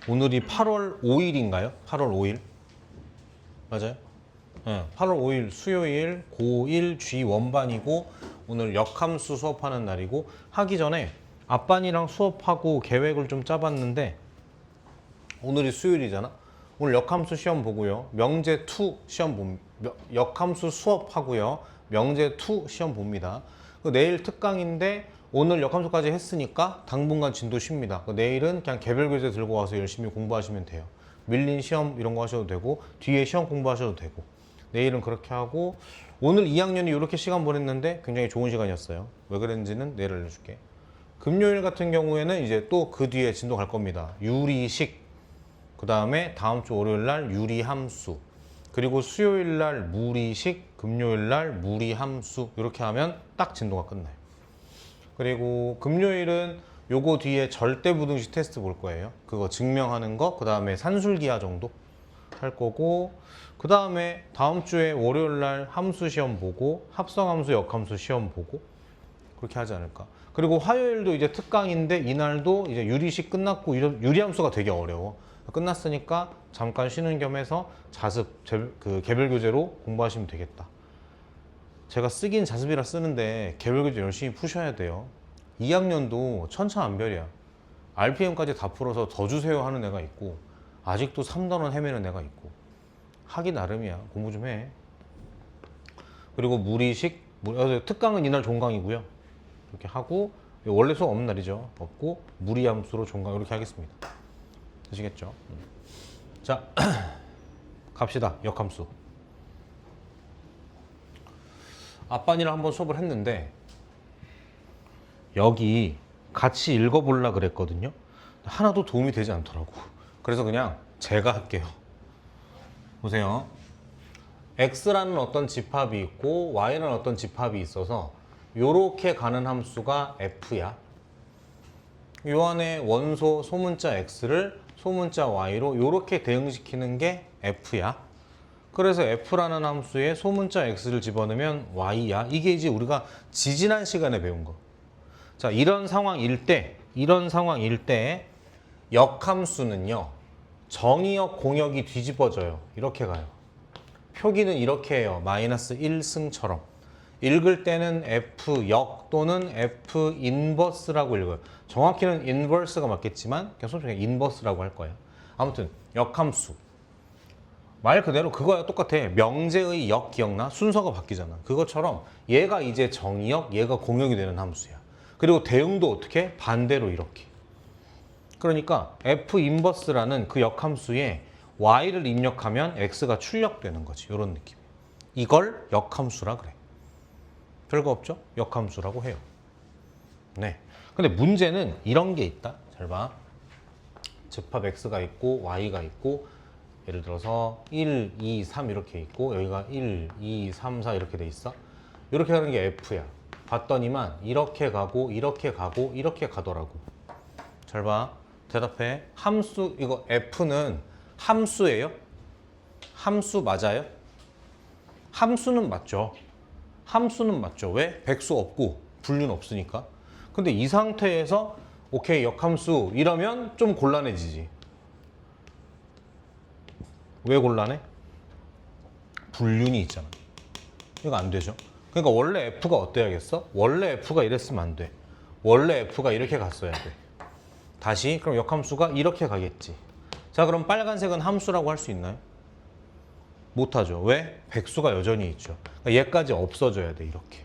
오늘이 8월 5일인가요? 8월 5일? 맞아요? 네, 8월 5일 수요일 고1 G 원반이고 오늘 역함수 수업하는 날이고 하기 전에 앞반이랑 수업하고 계획을 좀 짜봤는데 오늘이 수요일이잖아? 오늘 역함수 시험 보고요. 명제2 시험 봅니다. 역함수 수업하고요. 명제2 시험 봅니다. 내일 특강인데 오늘 역함수까지 했으니까 당분간 진도 쉽니다. 내일은 그냥 개별 교재 들고 와서 열심히 공부하시면 돼요. 밀린 시험 이런 거 하셔도 되고 뒤에 시험 공부하셔도 되고 내일은 그렇게 하고 오늘 2학년이 이렇게 시간 보냈는데 굉장히 좋은 시간이었어요. 왜 그랬는지는 내일 알려줄게. 금요일 같은 경우에는 이제 또 그 뒤에 진도 갈 겁니다. 유리식, 그 다음에 다음 주 월요일 날 유리함수, 그리고 수요일 날 무리식, 금요일 날 무리함수 이렇게 하면 딱 진도가 끝나요. 그리고 금요일은 요거 뒤에 절대부등식 테스트 볼 거예요. 그거 증명하는 거, 그 다음에 산술기하 정도 할 거고, 그 다음에 다음 주에 월요일 날 함수 시험 보고 합성함수, 역함수 시험 보고 그렇게 하지 않을까. 그리고 화요일도 이제 특강인데 이날도 이제 유리식 끝났고 유리함수가 되게 어려워. 끝났으니까 잠깐 쉬는 겸해서 자습, 그 개별 교재로 공부하시면 되겠다. 제가 쓰긴 자습이라 쓰는데 개별 교재 열심히 푸셔야 돼요. 2학년도 천차만별이야. RPM까지 다 풀어서 더 주세요 하는 애가 있고 아직도 3단원 헤매는 애가 있고 하기 나름이야. 공부 좀 해. 그리고 무리식, 특강은 이날 종강이고요. 이렇게 하고 원래 수업 없는 날이죠. 없고 무리함수로 종강 이렇게 하겠습니다. 되시겠죠? 자, 갑시다. 역함수. 앞반이랑 한번 수업을 했는데 여기 같이 읽어보려고 그랬거든요. 하나도 도움이 되지 않더라고. 그래서 그냥 제가 할게요. 보세요. x라는 어떤 집합이 있고 y라는 어떤 집합이 있어서 요렇게 가는 함수가 f야. 요 안에 원소 소문자 x를 소문자 y로 요렇게 대응시키는 게 f야. 그래서 f라는 함수에 소문자 x를 집어넣으면 y야. 이게 이제 우리가 지지난 시간에 배운 거. 자, 이런 상황일 때 역함수는요. 정의역, 공역이 뒤집어져요. 이렇게 가요. 표기는 이렇게 해요. 마이너스 1승처럼. 읽을 때는 F역 또는 F 인버스라고 읽어요. 정확히는 인버스가 맞겠지만 그냥 솔직히 인버스라고 할 거예요. 아무튼 역함수. 말 그대로 그거야 똑같아. 명제의 역 기억나? 순서가 바뀌잖아. 그것처럼 얘가 이제 정의역, 얘가 공역이 되는 함수야. 그리고 대응도 어떻게? 반대로 이렇게. 그러니까 F 인버스라는 그 역함수에 y를 입력하면 x가 출력되는 거지. 이런 느낌. 이걸 역함수라 그래. 별거 없죠? 역함수라고 해요. 네. 근데 문제는 이런 게 있다. 잘 봐. 집합 x가 있고 y가 있고 예를 들어서 1, 2, 3 이렇게 있고 여기가 1, 2, 3, 4 이렇게 돼 있어. 이렇게 가는 게 f야. 봤더니만 이렇게 가고 이렇게 가고 이렇게 가더라고. 잘 봐. 대답해. 함수, 이거 f는 함수예요? 함수 맞아요? 함수는 맞죠. 함수는 맞죠. 왜? 백수 없고 분류는 없으니까. 근데 이 상태에서 오케이 역함수 이러면 좀 곤란해지지. 왜 곤란해? 불륜이 있잖아. 이거 안 되죠. 그러니까 원래 f가 어때야겠어? 원래 f가 이랬으면 안 돼. 원래 f가 이렇게 갔어야 돼. 다시 그럼 역함수가 이렇게 가겠지. 자, 그럼 빨간색은 함수라고 할 수 있나요? 못하죠. 왜? 백수가 여전히 있죠. 그러니까 얘까지 없어져야 돼. 이렇게.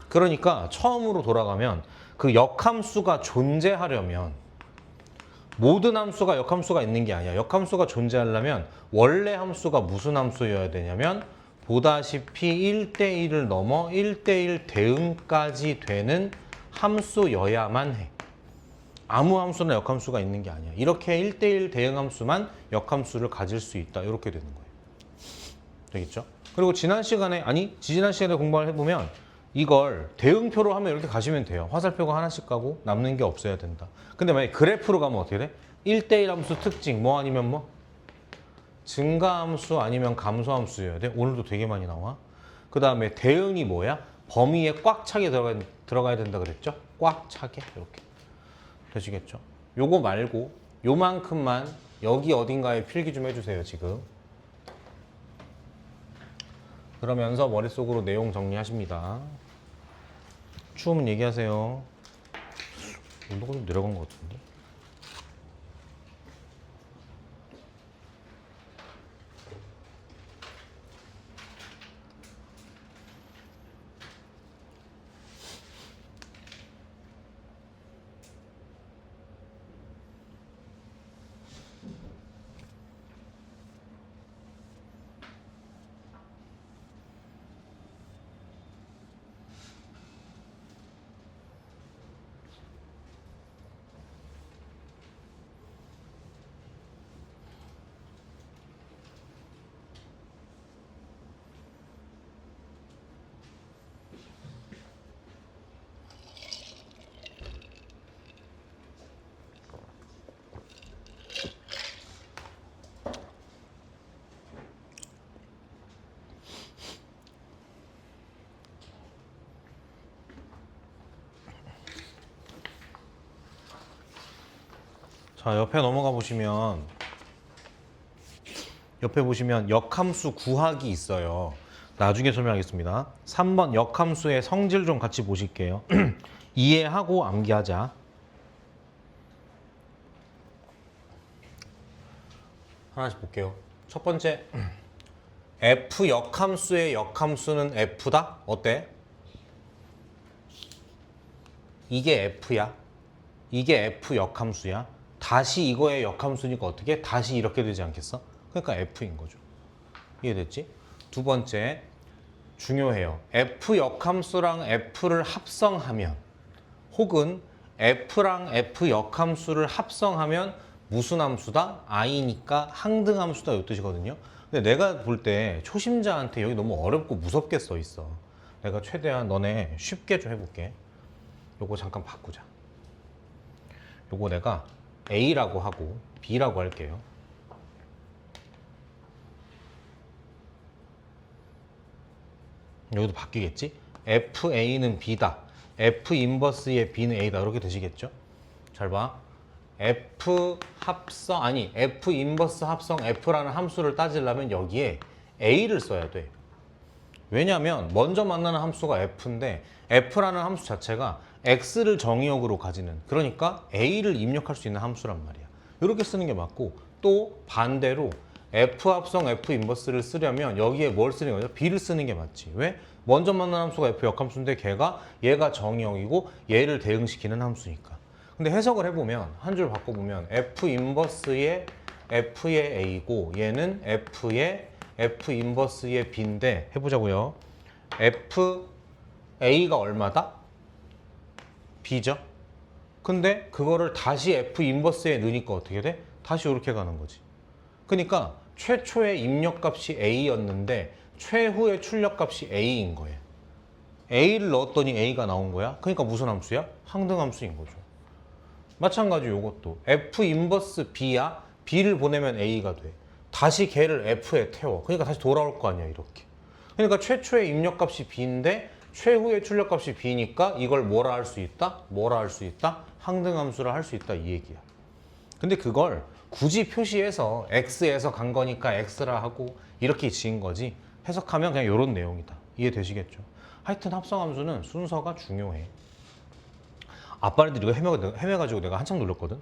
그러니까 처음으로 돌아가면 그 역함수가 존재하려면 모든 함수가 역함수가 있는 게 아니야. 역함수가 존재하려면 원래 함수가 무슨 함수여야 되냐면 보다시피 1대1을 넘어 1대1 대응까지 되는 함수여야만 해. 아무 함수나 역함수가 있는 게 아니야. 이렇게 1대1 대응 함수만 역함수를 가질 수 있다. 이렇게 되는 거예요. 되겠죠? 그리고 지난 시간에 공부를 해보면 이걸 대응표로 하면 이렇게 가시면 돼요. 화살표가 하나씩 가고 남는 게 없어야 된다. 근데 만약에 그래프로 가면 어떻게 돼? 1대1 함수 특징 뭐 아니면 뭐? 증가함수 아니면 감소함수여야 돼. 오늘도 되게 많이 나와. 그 다음에 대응이 뭐야? 범위에 꽉 차게 들어가야 된다 그랬죠? 꽉 차게 이렇게. 되시겠죠? 요거 말고 요만큼만 여기 어딘가에 필기 좀 해주세요 지금. 그러면서 머릿속으로 내용 정리하십니다. 추우면 얘기하세요. 온도가 좀 내려간 것 같은데. 자, 옆에 넘어가 보시면 역함수 구하기 있어요. 나중에 설명하겠습니다. 3번 역함수의 성질 좀 같이 보실게요. 이해하고 암기하자. 하나씩 볼게요. 첫 번째, f 역함수의 역함수는 f다? 어때? 이게 f야. 이게 f 역함수야. 다시 이거의 역함수니까 어떻게? 다시 이렇게 되지 않겠어? 그러니까 f인 거죠. 이해됐지? 두 번째, 중요해요. f 역함수랑 f를 합성하면, 혹은 f랑 f 역함수를 합성하면 무슨 함수다? i니까 항등함수다 이 뜻이거든요. 근데 내가 볼 때 초심자한테 여기 너무 어렵고 무섭게 써 있어. 내가 최대한 너네 쉽게 좀 해볼게. 요거 잠깐 바꾸자. 요거 내가 A라고 하고 B라고 할게요. 여기도 바뀌겠지? FA는 B다. F 인버스의 B는 A다. 이렇게 되시겠죠? 잘 봐. F 합성, 아니 F 인버스 합성 F라는 함수를 따지려면 여기에 A를 써야 돼. 왜냐면 먼저 만나는 함수가 F인데 F라는 함수 자체가 X를 정의역으로 가지는, 그러니까 A를 입력할 수 있는 함수란 말이야. 이렇게 쓰는 게 맞고, 또 반대로 F 합성 F 인버스를 쓰려면 여기에 뭘 쓰는 거죠? B를 쓰는 게 맞지. 왜? 먼저 만나는 함수가 F 역함수인데 얘가 정의역이고 얘를 대응시키는 함수니까. 근데 해석을 해보면 한 줄 바꿔보면 F 인버스의 F의 A고 얘는 F의 F 인버스의 B인데 해보자고요. F A가 얼마다? B죠? 근데 그거를 다시 F 인버스에 넣으니까 어떻게 돼? 다시 이렇게 가는 거지. 그러니까 최초의 입력값이 A였는데 최후의 출력값이 A인 거예요. A를 넣었더니 A가 나온 거야. 그러니까 무슨 함수야? 항등함수인 거죠. 마찬가지로 이것도 F 인버스 B야. B를 보내면 A가 돼. 다시 걔를 F에 태워. 그러니까 다시 돌아올 거 아니야, 이렇게. 그러니까 최초의 입력값이 B인데 최후의 출력값이 B니까 이걸 뭐라 할 수 있다? 뭐라 할 수 있다? 항등함수라 할 수 있다, 이 얘기야. 근데 그걸 굳이 표시해서 X에서 간 거니까 X라 하고 이렇게 지은 거지, 해석하면 그냥 이런 내용이다. 이해되시겠죠? 하여튼 합성함수는 순서가 중요해. 아빠네들 이거 헤매가지고 내가 한참 놀렸거든.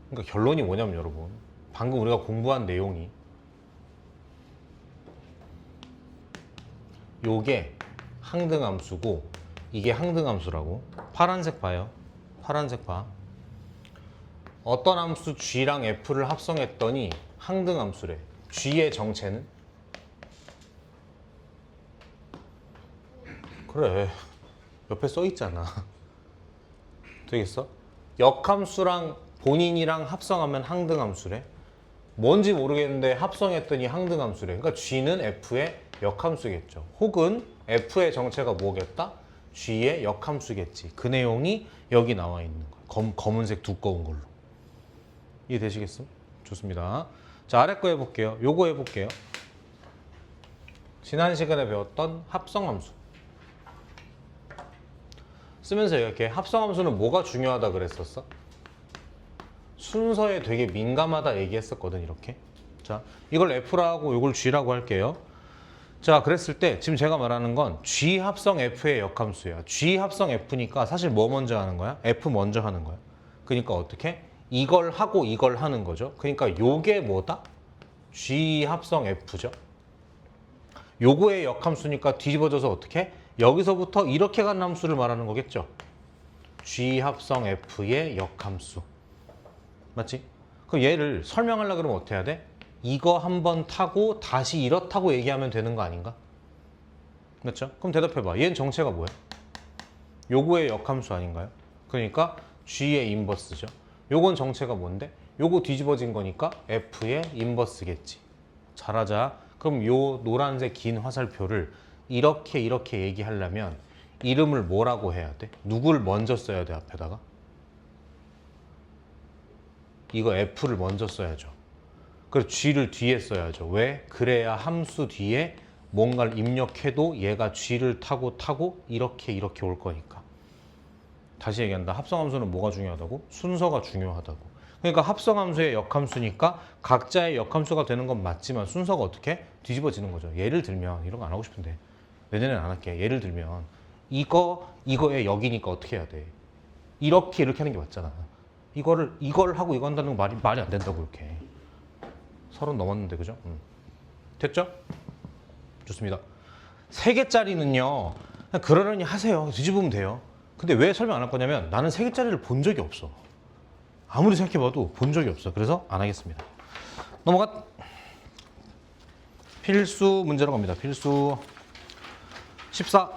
그러니까 결론이 뭐냐면 여러분, 방금 우리가 공부한 내용이 요게 항등함수고 이게 항등함수라고. 파란색 봐요. 파란색 봐. 어떤 함수 G랑 F를 합성했더니 항등함수래. G의 정체는? 그래, 옆에 써 있잖아. 되겠어? 역함수랑 본인이랑 합성하면 항등함수래. 뭔지 모르겠는데 합성했더니 항등함수래. 그러니까 G는 F의 역함수겠죠. 혹은 F의 정체가 뭐겠다? G의 역함수겠지. 그 내용이 여기 나와 있는 거예요. 검은색 두꺼운 걸로. 이해되시겠음? 좋습니다. 자, 아래 거 해볼게요. 요거 해볼게요. 지난 시간에 배웠던 합성함수. 쓰면서 이렇게 합성함수는 뭐가 중요하다 그랬었어? 순서에 되게 민감하다 얘기했었거든 이렇게. 자, 이걸 F라고 이걸 G라고 할게요. 자, 그랬을 때 지금 제가 말하는 건 G 합성 F의 역함수야. G 합성 F니까 사실 뭐 먼저 하는 거야? F 먼저 하는 거야. 그러니까 어떻게? 이걸 하고 이걸 하는 거죠. 그러니까 요게 뭐다? G 합성 F죠. 요거의 역함수니까 뒤집어져서 어떻게? 여기서부터 이렇게 간 함수를 말하는 거겠죠. G 합성 F의 역함수. 맞지? 그럼 얘를 설명하려고 그러면 어떻게 해야 돼? 이거 한번 타고 다시 이렇다고 얘기하면 되는 거 아닌가? 맞죠? 그럼 대답해봐. 얘는 정체가 뭐야? 요거의 역함수 아닌가요? 그러니까 G의 인버스죠. 요건 정체가 뭔데? 요거 뒤집어진 거니까 F의 인버스겠지. 잘하자. 그럼 요 노란색 긴 화살표를 이렇게 얘기하려면 이름을 뭐라고 해야 돼? 누굴 먼저 써야 돼, 앞에다가? 이거 F를 먼저 써야죠. 그래서 G를 뒤에 써야죠. 왜? 그래야 함수 뒤에 뭔가를 입력해도 얘가 G를 타고 이렇게 올 거니까. 다시 얘기한다. 합성함수는 뭐가 중요하다고? 순서가 중요하다고. 그러니까 합성함수의 역함수니까 각자의 역함수가 되는 건 맞지만 순서가 어떻게? 뒤집어지는 거죠. 예를 들면 이런 거 안 하고 싶은데 내년에는 안 할게. 예를 들면 이거의 역이니까 어떻게 해야 돼? 이렇게 하는 게 맞잖아. 이걸 하고 이거 한다는 건 말이 안 된다고 이렇게. 30 넘었는데 그죠? 됐죠? 좋습니다. 3개짜리는요. 그냥 그러려니 하세요. 뒤집으면 돼요. 근데 왜 설명 안 할 거냐면 나는 3개짜리를 본 적이 없어. 아무리 생각해봐도 본 적이 없어. 그래서 안 하겠습니다. 넘어가. 필수 문제로 갑니다. 필수 14.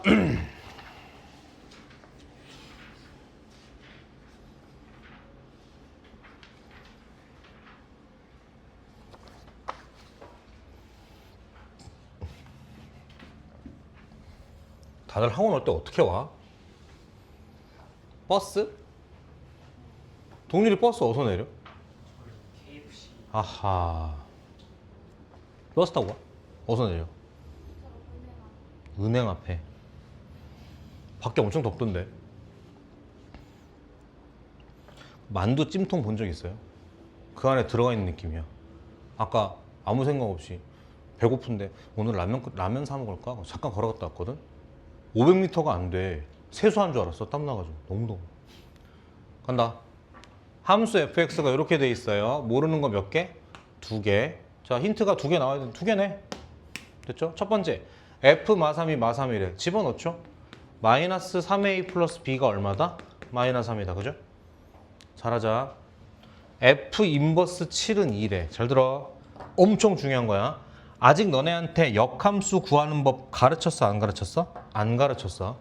다들 학원 올 때 어떻게 와? 버스? 동률이 버스 어디서 내려? KFC. 아하. 버스 타고 와? 어디서 내려? 은행 앞에. 밖에 엄청 덥던데. 만두 찜통 본 적 있어요? 그 안에 들어가 있는 느낌이야. 아까 아무 생각 없이 배고픈데 오늘 라면 사 먹을까? 잠깐 걸어갔다 왔거든? 500m가 안 돼. 세수한 줄 알았어. 땀나가지고. 너무. 간다. 함수 fx가 이렇게 돼 있어요. 모르는 거 몇 개? 2개. 자, 힌트가 2개 나와야 돼. 2개네. 됐죠? 첫 번째. f 마삼이 마삼이래. 집어넣죠? 마이너스 3a 플러스 b가 얼마다? 마이너스 3이다. 그죠? 잘하자. f 인버스 7은 2래. 잘 들어. 엄청 중요한 거야. 아직 너네한테 역함수 구하는 법 가르쳤어? 안 가르쳤어? 안 가르쳤어.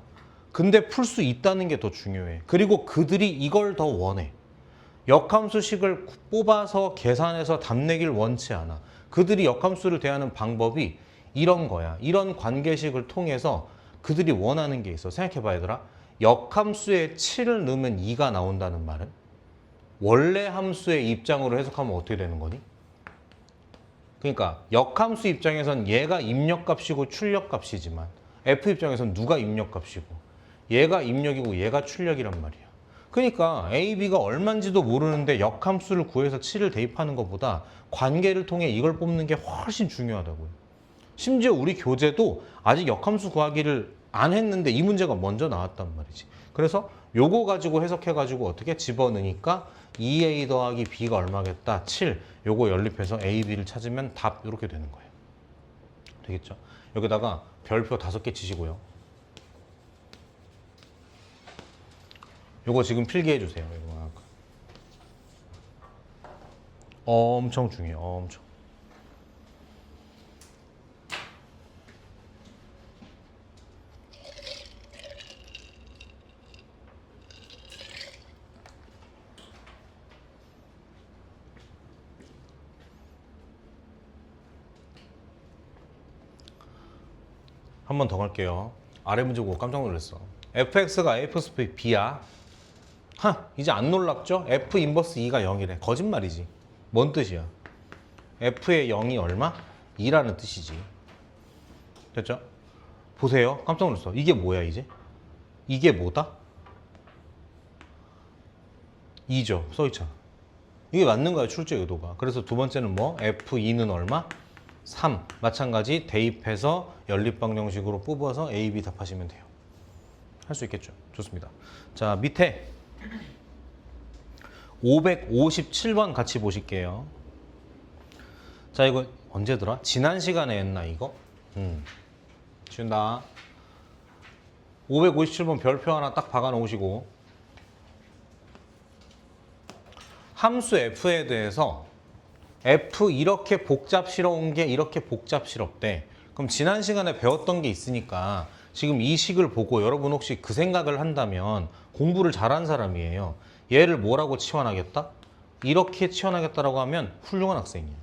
근데 풀 수 있다는 게 더 중요해. 그리고 그들이 이걸 더 원해. 역함수식을 뽑아서 계산해서 답 내길 원치 않아. 그들이 역함수를 대하는 방법이 이런 거야. 이런 관계식을 통해서 그들이 원하는 게 있어. 생각해봐 얘들아. 역함수에 7을 넣으면 2가 나온다는 말은 원래 함수의 입장으로 해석하면 어떻게 되는 거니? 그러니까 역함수 입장에선 얘가 입력값이고 출력값이지만 f 입장에선 누가 입력값이고 얘가 입력이고 얘가 출력이란 말이야. 그러니까 a, b가 얼마인지도 모르는데 역함수를 구해서 7을 대입하는 것보다 관계를 통해 이걸 뽑는 게 훨씬 중요하다고요. 심지어 우리 교재도 아직 역함수 구하기를 안 했는데 이 문제가 먼저 나왔단 말이지. 그래서 요거 가지고 해석해가지고 어떻게 집어넣으니까 2a 더하기 b가 얼마겠다? 7. 요거 연립해서 a, b를 찾으면 답 이렇게 되는 거예요. 되겠죠? 여기다가 별표 5개 치시고요. 요거 지금 필기해 주세요. 이거 엄청 중요해요. 엄청. 한 번 더 갈게요. 아래 문제 보고 깜짝 놀랐어. fx가 a 플러스 b야. 이제 안 놀랍죠? f 인버스 2가 0이래. 거짓말이지. 뭔 뜻이야? f의 0이 얼마? 2라는 뜻이지. 됐죠? 보세요. 깜짝 놀랐어. 이게 뭐야 이제? 이게 뭐다? 2죠. 써있잖아. 이게 맞는 거야, 출제 의도가. 그래서 두 번째는 뭐? F2는 얼마? 3. 마찬가지 대입해서 연립방정식으로 뽑아서 A, B 답하시면 돼요. 할 수 있겠죠. 좋습니다. 자, 밑에 557번 같이 보실게요. 자, 이거 언제더라? 지난 시간에 했나 이거? 지운다. 557번 별표 하나 딱 박아 놓으시고, 함수 f에 대해서 f 이렇게 복잡스러운 게 이렇게 복잡스럽대. 그럼 지난 시간에 배웠던 게 있으니까 지금 이 식을 보고 여러분 혹시 그 생각을 한다면 공부를 잘한 사람이에요. 얘를 뭐라고 치환하겠다? 이렇게 치환하겠다라고 하면 훌륭한 학생이에요.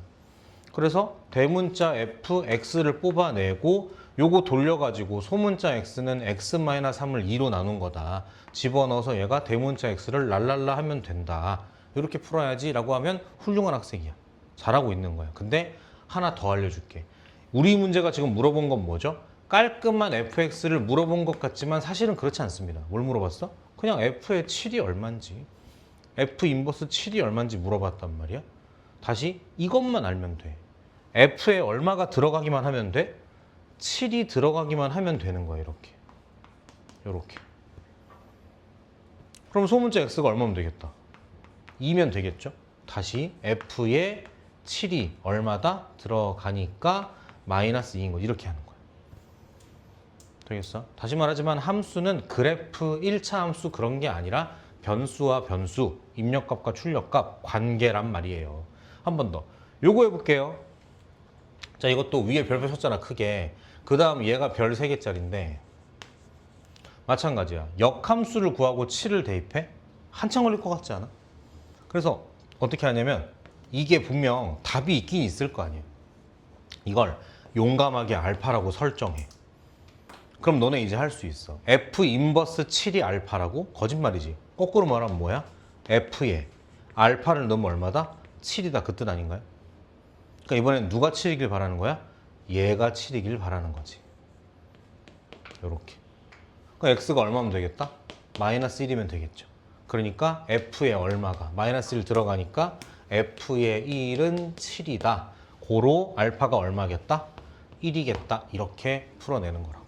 그래서 대문자 fx를 뽑아내고 요거 돌려가지고 소문자 x는 x-3을 2로 나눈 거다. 집어넣어서 얘가 대문자 x를 랄랄라 하면 된다. 이렇게 풀어야지 라고 하면 훌륭한 학생이야. 잘하고 있는 거야. 근데 하나 더 알려줄게. 우리 문제가 지금 물어본 건 뭐죠? 깔끔한 fx를 물어본 것 같지만 사실은 그렇지 않습니다. 뭘 물어봤어? 그냥 f의 7이 얼만지, f 인버스 7이 얼만지 물어봤단 말이야. 다시 이것만 알면 돼. f에 얼마가 들어가기만 하면 돼? 7이 들어가기만 하면 되는 거야. 이렇게. 요렇게. 그럼 소문자 x가 얼마면 되겠다? 2면 되겠죠? 다시 f에 7이 얼마다 들어가니까 마이너스 2인 거. 이렇게 하는 거야. 되겠어? 다시 말하지만 함수는 그래프 1차 함수 그런 게 아니라 변수와 변수, 입력값과 출력값 관계란 말이에요. 한 번 더. 요거 해볼게요. 자, 이것도 위에 별표 쳤잖아, 크게. 그 다음 얘가 별 3개짜리인데 마찬가지야. 역함수를 구하고 7을 대입해? 한참 걸릴 것 같지 않아? 그래서 어떻게 하냐면 이게 분명 답이 있긴 있을 거 아니에요. 이걸 용감하게 알파라고 설정해. 그럼 너네 이제 할 수 있어. F 인버스 7이 알파라고? 거짓말이지. 거꾸로 말하면 뭐야? F에 알파를 넣으면 얼마다? 7이다. 그 뜻 아닌가요? 그러니까 이번엔 누가 7이길 바라는 거야? 얘가 7이길 바라는 거지. 요렇게. 그러니까 X가 얼마면 되겠다? 마이너스 1이면 되겠죠. 그러니까 F에 얼마가 마이너스 1 들어가니까 F의 1은 7이다. 고로 알파가 얼마겠다? 1이겠다. 이렇게 풀어내는 거라고.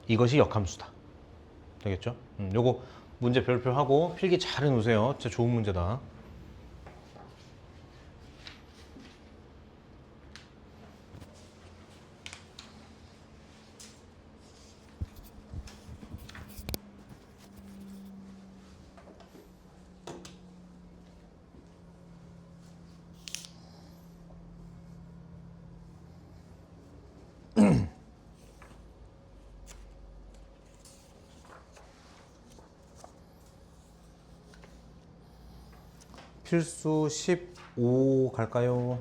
이것이 역함수다. 되겠죠? 요거 문제 별표하고 필기 잘 해놓으세요. 진짜 좋은 문제다. 필수 15 갈까요?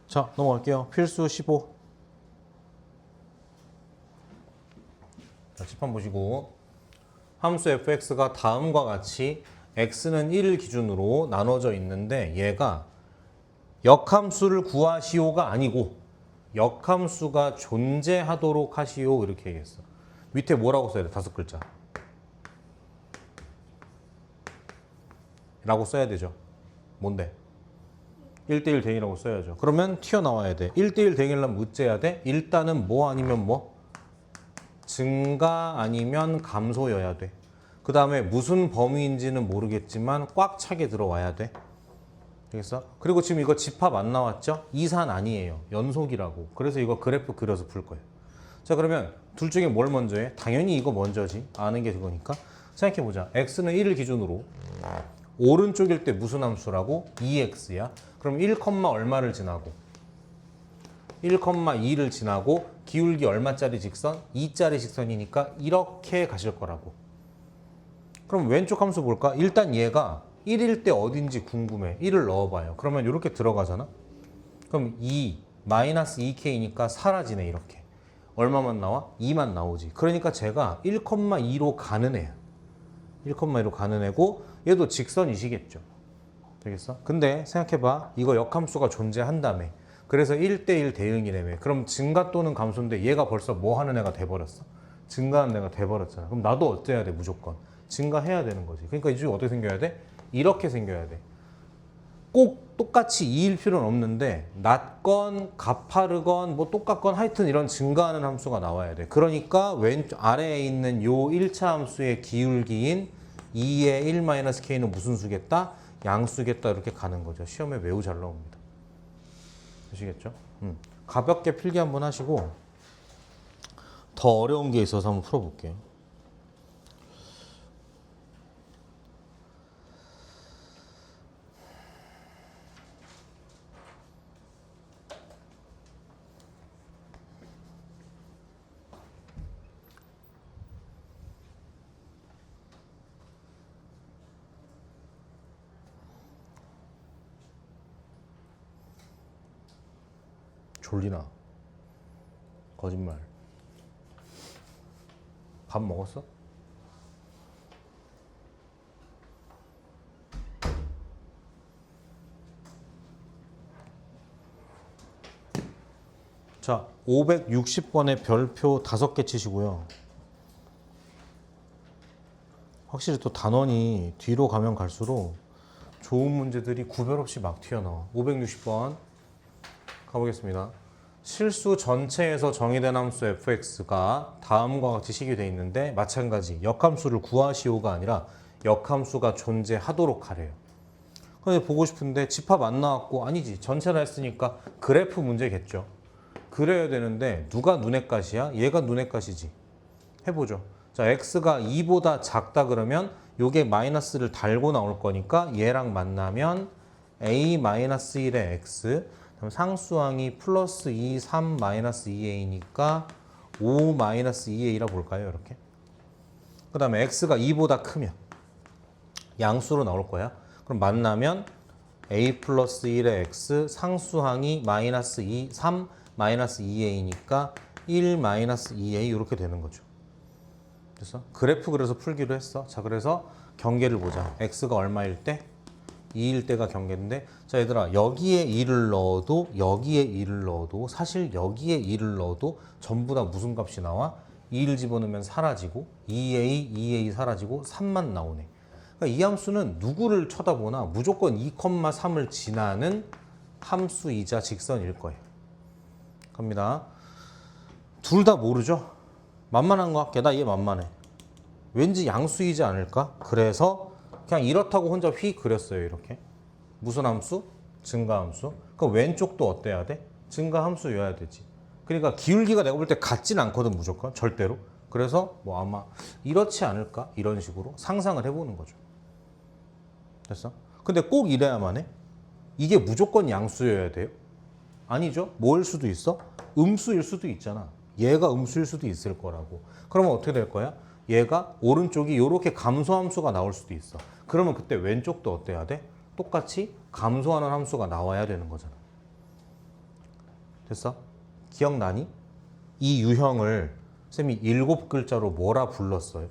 자, 넘어갈게요. 필수 15. 자, 칠판 보시고 함수 fx가 다음과 같이 x는 1을 기준으로 나눠져 있는데 얘가 역함수를 구하시오가 아니고 역함수가 존재하도록 하시오 이렇게 얘기했어. 밑에 뭐라고 써야 돼? 5글자. 라고 써야 되죠. 뭔데? 1대1 대응이라고 써야죠. 그러면 튀어나와야 돼. 1대1 대응이려면 어째야 돼? 일단은 뭐 아니면 뭐? 증가 아니면 감소여야 돼. 그 다음에 무슨 범위인지는 모르겠지만 꽉 차게 들어와야 돼. 되겠어? 그리고 지금 이거 집합 안 나왔죠? 이산 아니에요. 연속이라고. 그래서 이거 그래프 그려서 풀 거예요. 자, 그러면 둘 중에 뭘 먼저 해? 당연히 이거 먼저지. 아는 게 그거니까. 생각해보자. x는 1을 기준으로 오른쪽일 때 무슨 함수라고? 2x야. 그럼 1, 얼마를 지나고 1,2를 지나고 기울기 얼마짜리 직선? 2짜리 직선이니까 이렇게 가실 거라고. 그럼 왼쪽 함수 볼까? 일단 얘가 1일 때 어딘지 궁금해. 1을 넣어봐요. 그러면 이렇게 들어가잖아. 그럼 2, 마이너스 2k니까 사라지네 이렇게. 얼마만 나와? 2만 나오지. 그러니까 제가 1,2로 가는 애야. 1,2로 가는 애고 얘도 직선이시겠죠. 되겠어? 근데 생각해봐. 이거 역함수가 존재한다며. 그래서 1대1 대응이라며. 그럼 증가 또는 감소인데 얘가 벌써 뭐 하는 애가 돼버렸어? 증가하는 애가 돼버렸잖아. 그럼 나도 어때야 돼? 무조건. 증가해야 되는 거지. 그러니까 이 중에 어떻게 생겨야 돼? 이렇게 생겨야 돼. 꼭 똑같이 2일 필요는 없는데 낮건 가파르건 뭐 똑같건 하여튼 이런 증가하는 함수가 나와야 돼. 그러니까 왼쪽 아래에 있는 요 1차 함수의 기울기인 2의 1-k는 무슨 수겠다? 양수겠다. 이렇게 가는 거죠. 시험에 매우 잘 나옵니다. 아시겠죠? 가볍게 필기 한번 하시고 더 어려운 게 있어서 한번 풀어볼게요. 졸리나? 거짓말. 밥 먹었어? 자, 560번의 별표 5개 치시고요. 확실히 또 단원이 뒤로 가면 갈수록 좋은 문제들이 구별 없이 막 튀어나와. 560번 가보겠습니다. 실수 전체에서 정의된 함수 fx가 다음과 같이 식이 되어 있는데 마찬가지 역함수를 구하시오가 아니라 역함수가 존재하도록 하래요. 근데 보고 싶은데 집합 안 나왔고 아니지 전체라 했으니까 그래프 문제겠죠. 그래야 되는데 누가 눈의 가시야? 얘가 눈의 가시지. 해보죠. 자, x가 2보다 작다 그러면 요게 마이너스를 달고 나올 거니까 얘랑 만나면 a-1의 x 그럼 상수항이 플러스 2, 3, 마이너스 2a니까 5 마이너스 2a라 볼까요? 이렇게. 그 다음에 x가 2보다 크면 양수로 나올 거야. 그럼 만나면 a 플러스 1의 x 상수항이 마이너스 2, 3, 마이너스 2a니까 1 마이너스 2a 이렇게 되는 거죠. 그래서 그래프 그래서 풀기로 했어. 자, 그래서 경계를 보자. x가 얼마일 때? 2일 때가 경계인데 자 얘들아 여기에 2를 넣어도 여기에 2를 넣어도 사실 여기에 2를 넣어도 전부 다 무슨 값이 나와? 2를 집어넣으면 사라지고 2a 사라지고 3만 나오네. 그러니까 이 함수는 누구를 쳐다보나 무조건 2,3을 지나는 함수이자 직선일 거예요. 갑니다. 둘 다 모르죠? 만만한 것 같게 나 얘 만만해. 왠지 양수이지 않을까? 그래서 그냥 이렇다고 혼자 휙 그렸어요. 이렇게. 무슨 함수? 증가함수. 그럼 왼쪽도 어때야 돼? 증가함수여야 되지. 그러니까 기울기가 내가 볼 때 같진 않거든 무조건. 절대로. 그래서 뭐 아마 이렇지 않을까? 이런 식으로 상상을 해보는 거죠. 됐어? 근데 꼭 이래야만 해? 이게 무조건 양수여야 돼요? 아니죠. 뭐일 수도 있어? 음수일 수도 있잖아. 얘가 음수일 수도 있을 거라고. 그러면 어떻게 될 거야? 얘가 오른쪽이 이렇게 감소함수가 나올 수도 있어. 그러면 그때 왼쪽도 어때야 돼? 똑같이 감소하는 함수가 나와야 되는 거잖아. 됐어? 기억나니? 이 유형을 쌤이 7글자로 뭐라 불렀어요?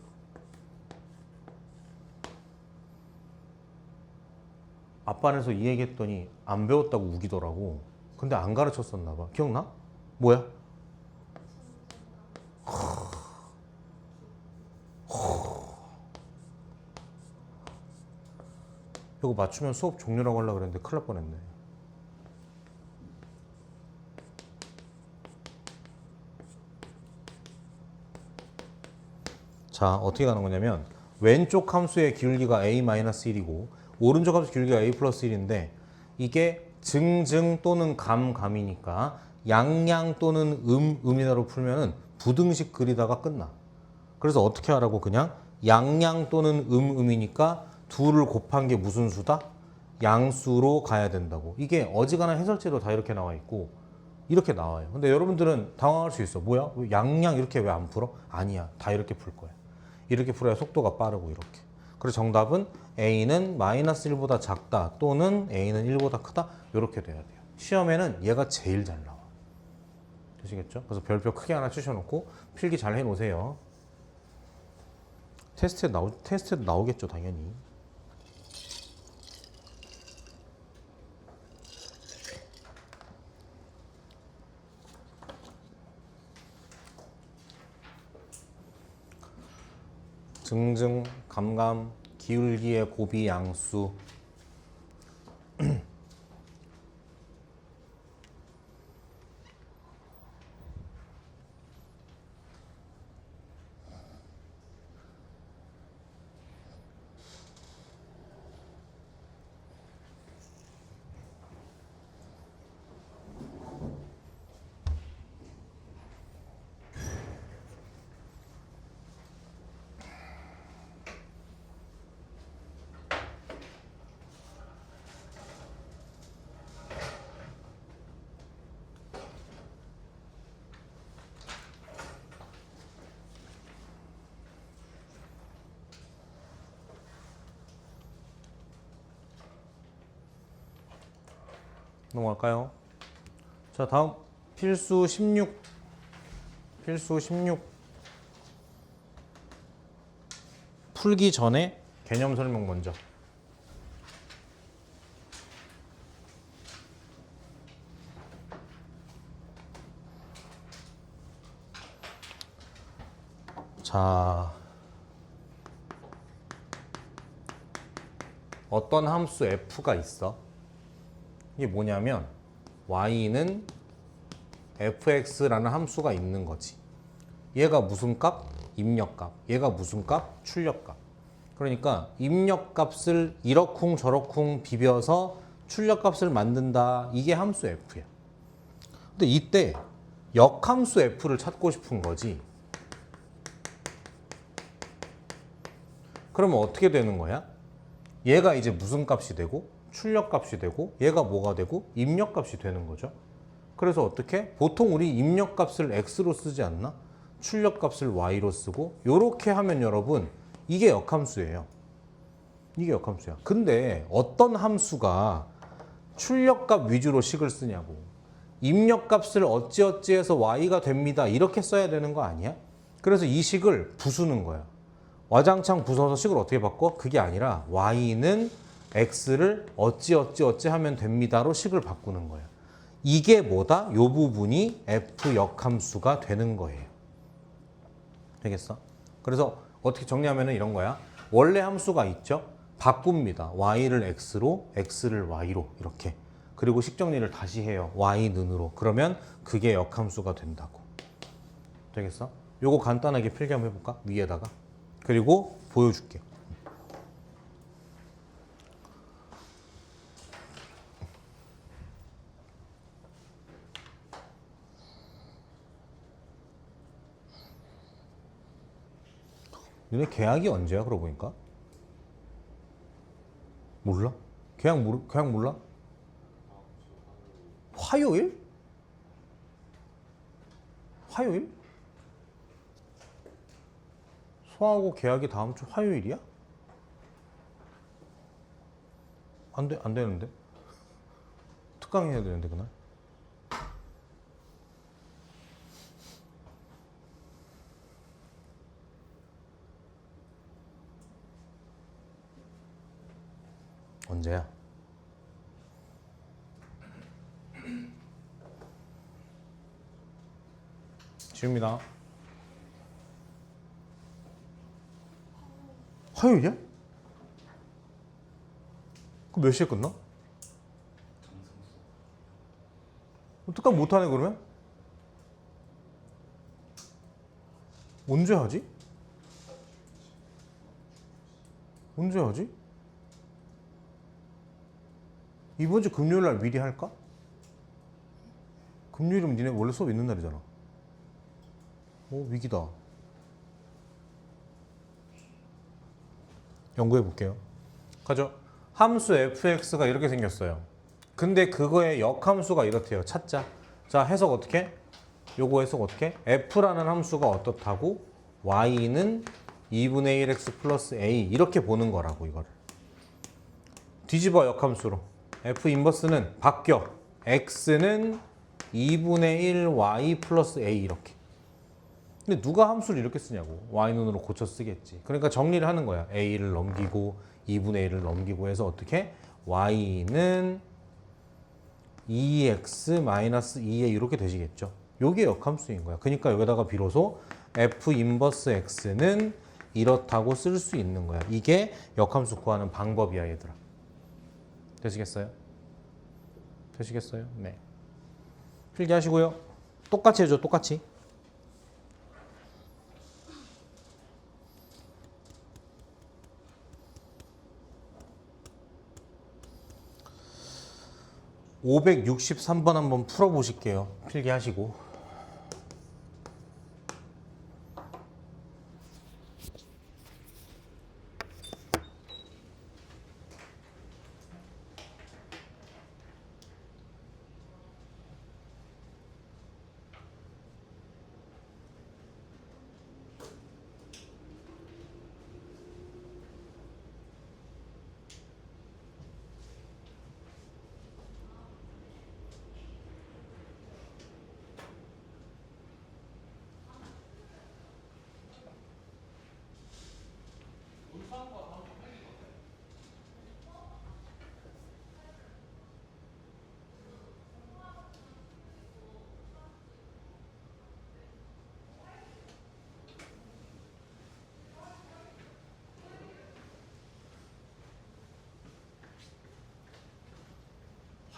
아빠네서 이 얘기했더니 안 배웠다고 우기더라고. 근데 안 가르쳤었나 봐. 기억나? 뭐야? 이거 맞추면 수업 종료라고 하려고 그랬는데 큰일 날 뻔했네. 자, 어떻게 가는 거냐면 왼쪽 함수의 기울기가 a-1이고 오른쪽 함수 기울기가 a 플러스 1인데 이게 증 또는 감이니까 양양 또는 음이나로 풀면은 부등식 그리다가 끝나. 그래서 어떻게 하라고 그냥 양양 또는 음이니까 둘을 곱한 게 무슨 수다? 양수로 가야 된다고. 이게 어지간한 해설제도 다 이렇게 나와 있고 이렇게 나와요. 근데 여러분들은 당황할 수 있어. 뭐야? 양양 이렇게 왜 안 풀어? 아니야. 다 이렇게 풀 거야. 이렇게 풀어야 속도가 빠르고 이렇게. 그래서 정답은 A는 마이너스 1보다 작다 또는 A는 1보다 크다 이렇게 돼야 돼요. 시험에는 얘가 제일 잘 나와. 되시겠죠? 그래서 별표 크게 하나 치셔놓고 필기 잘 해놓으세요. 테스트에도 나오겠죠, 당연히. 증증, 감감, 기울기의 고비 양수. 넘어갈까요? 자, 다음 필수 16. 필수 16. 풀기 전에 개념 설명 먼저. 자, 어떤 함수 f가 있어. 이게 뭐냐면 y는 fx라는 함수가 있는 거지. 얘가 무슨 값? 입력값. 얘가 무슨 값? 출력값. 그러니까 입력값을 이러쿵 저러쿵 비벼서 출력값을 만든다. 이게 함수 f야. 근데 이때 역함수 f를 찾고 싶은 거지. 그러면 어떻게 되는 거야? 얘가 이제 무슨 값이 되고 출력값이 되고 얘가 뭐가 되고 입력값이 되는 거죠. 그래서 어떻게? 보통 우리 입력값을 x로 쓰지 않나? 출력값을 y로 쓰고 요렇게 하면 여러분 이게 역함수예요. 이게 역함수야. 근데 어떤 함수가 출력값 위주로 식을 쓰냐고. 입력값을 어찌어찌해서 y가 됩니다. 이렇게 써야 되는 거 아니야? 그래서 이 식을 부수는 거야. 와장창 부숴서 식을 어떻게 바꿔? 그게 아니라 y는 x를 어찌어찌 하면 됩니다로 식을 바꾸는 거예요. 이게 뭐다? 요 부분이 f 역함수가 되는 거예요. 되겠어? 그래서 어떻게 정리하면 이런 거야. 원래 함수가 있죠? 바꿉니다. y를 x로, x를 y로 이렇게. 그리고 식 정리를 다시 해요. y는으로. 그러면 그게 역함수가 된다고. 되겠어? 요거 간단하게 필기 한번 해볼까? 위에다가. 그리고 보여줄게. 너네 계약이 언제야? 그러고 보니까 몰라? 계약 몰라? 화요일? 화요일? 소하고 계약이 다음 주 화요일이야? 안 되는데. 특강해야 되는데 그날. 언제야? 지웁니다. 화요일이야? 그럼 몇 시에 끝나? 특강 못하네 그러면? 언제 하지? 언제 하지? 이번 주 금요일 날 미리 할까? 금요일이면 니네 원래 수업 있는 날이잖아. 위기다. 연구해 볼게요. 가죠. 함수 fx가 이렇게 생겼어요. 근데 그거의 역함수가 이렇대요. 찾자. 자, 해석 어떻게? 요거 해석 어떻게? f라는 함수가 어떻다고? y는 2분의 1x 플러스 a 이렇게 보는 거라고 이거를. 뒤집어 역함수로. f 인버스는 바뀌어. x는 2분의 1 y 플러스 a 이렇게. 근데 누가 함수를 이렇게 쓰냐고. y눈으로 고쳐 쓰겠지. 그러니까 정리를 하는 거야. a를 넘기고 2분의 1을 넘기고 해서 어떻게? y는 2x-2에 이렇게 되시겠죠. 요게 역함수인 거야. 그러니까 여기다가 비로소 f 인버스 x는 이렇다고 쓸 수 있는 거야. 이게 역함수 구하는 방법이야, 얘들아. 되시겠어요? 되시겠어요? 네. 필기하시고요. 똑같이 해줘, 똑같이. (563번) 한번 풀어보실게요. 필기하시고.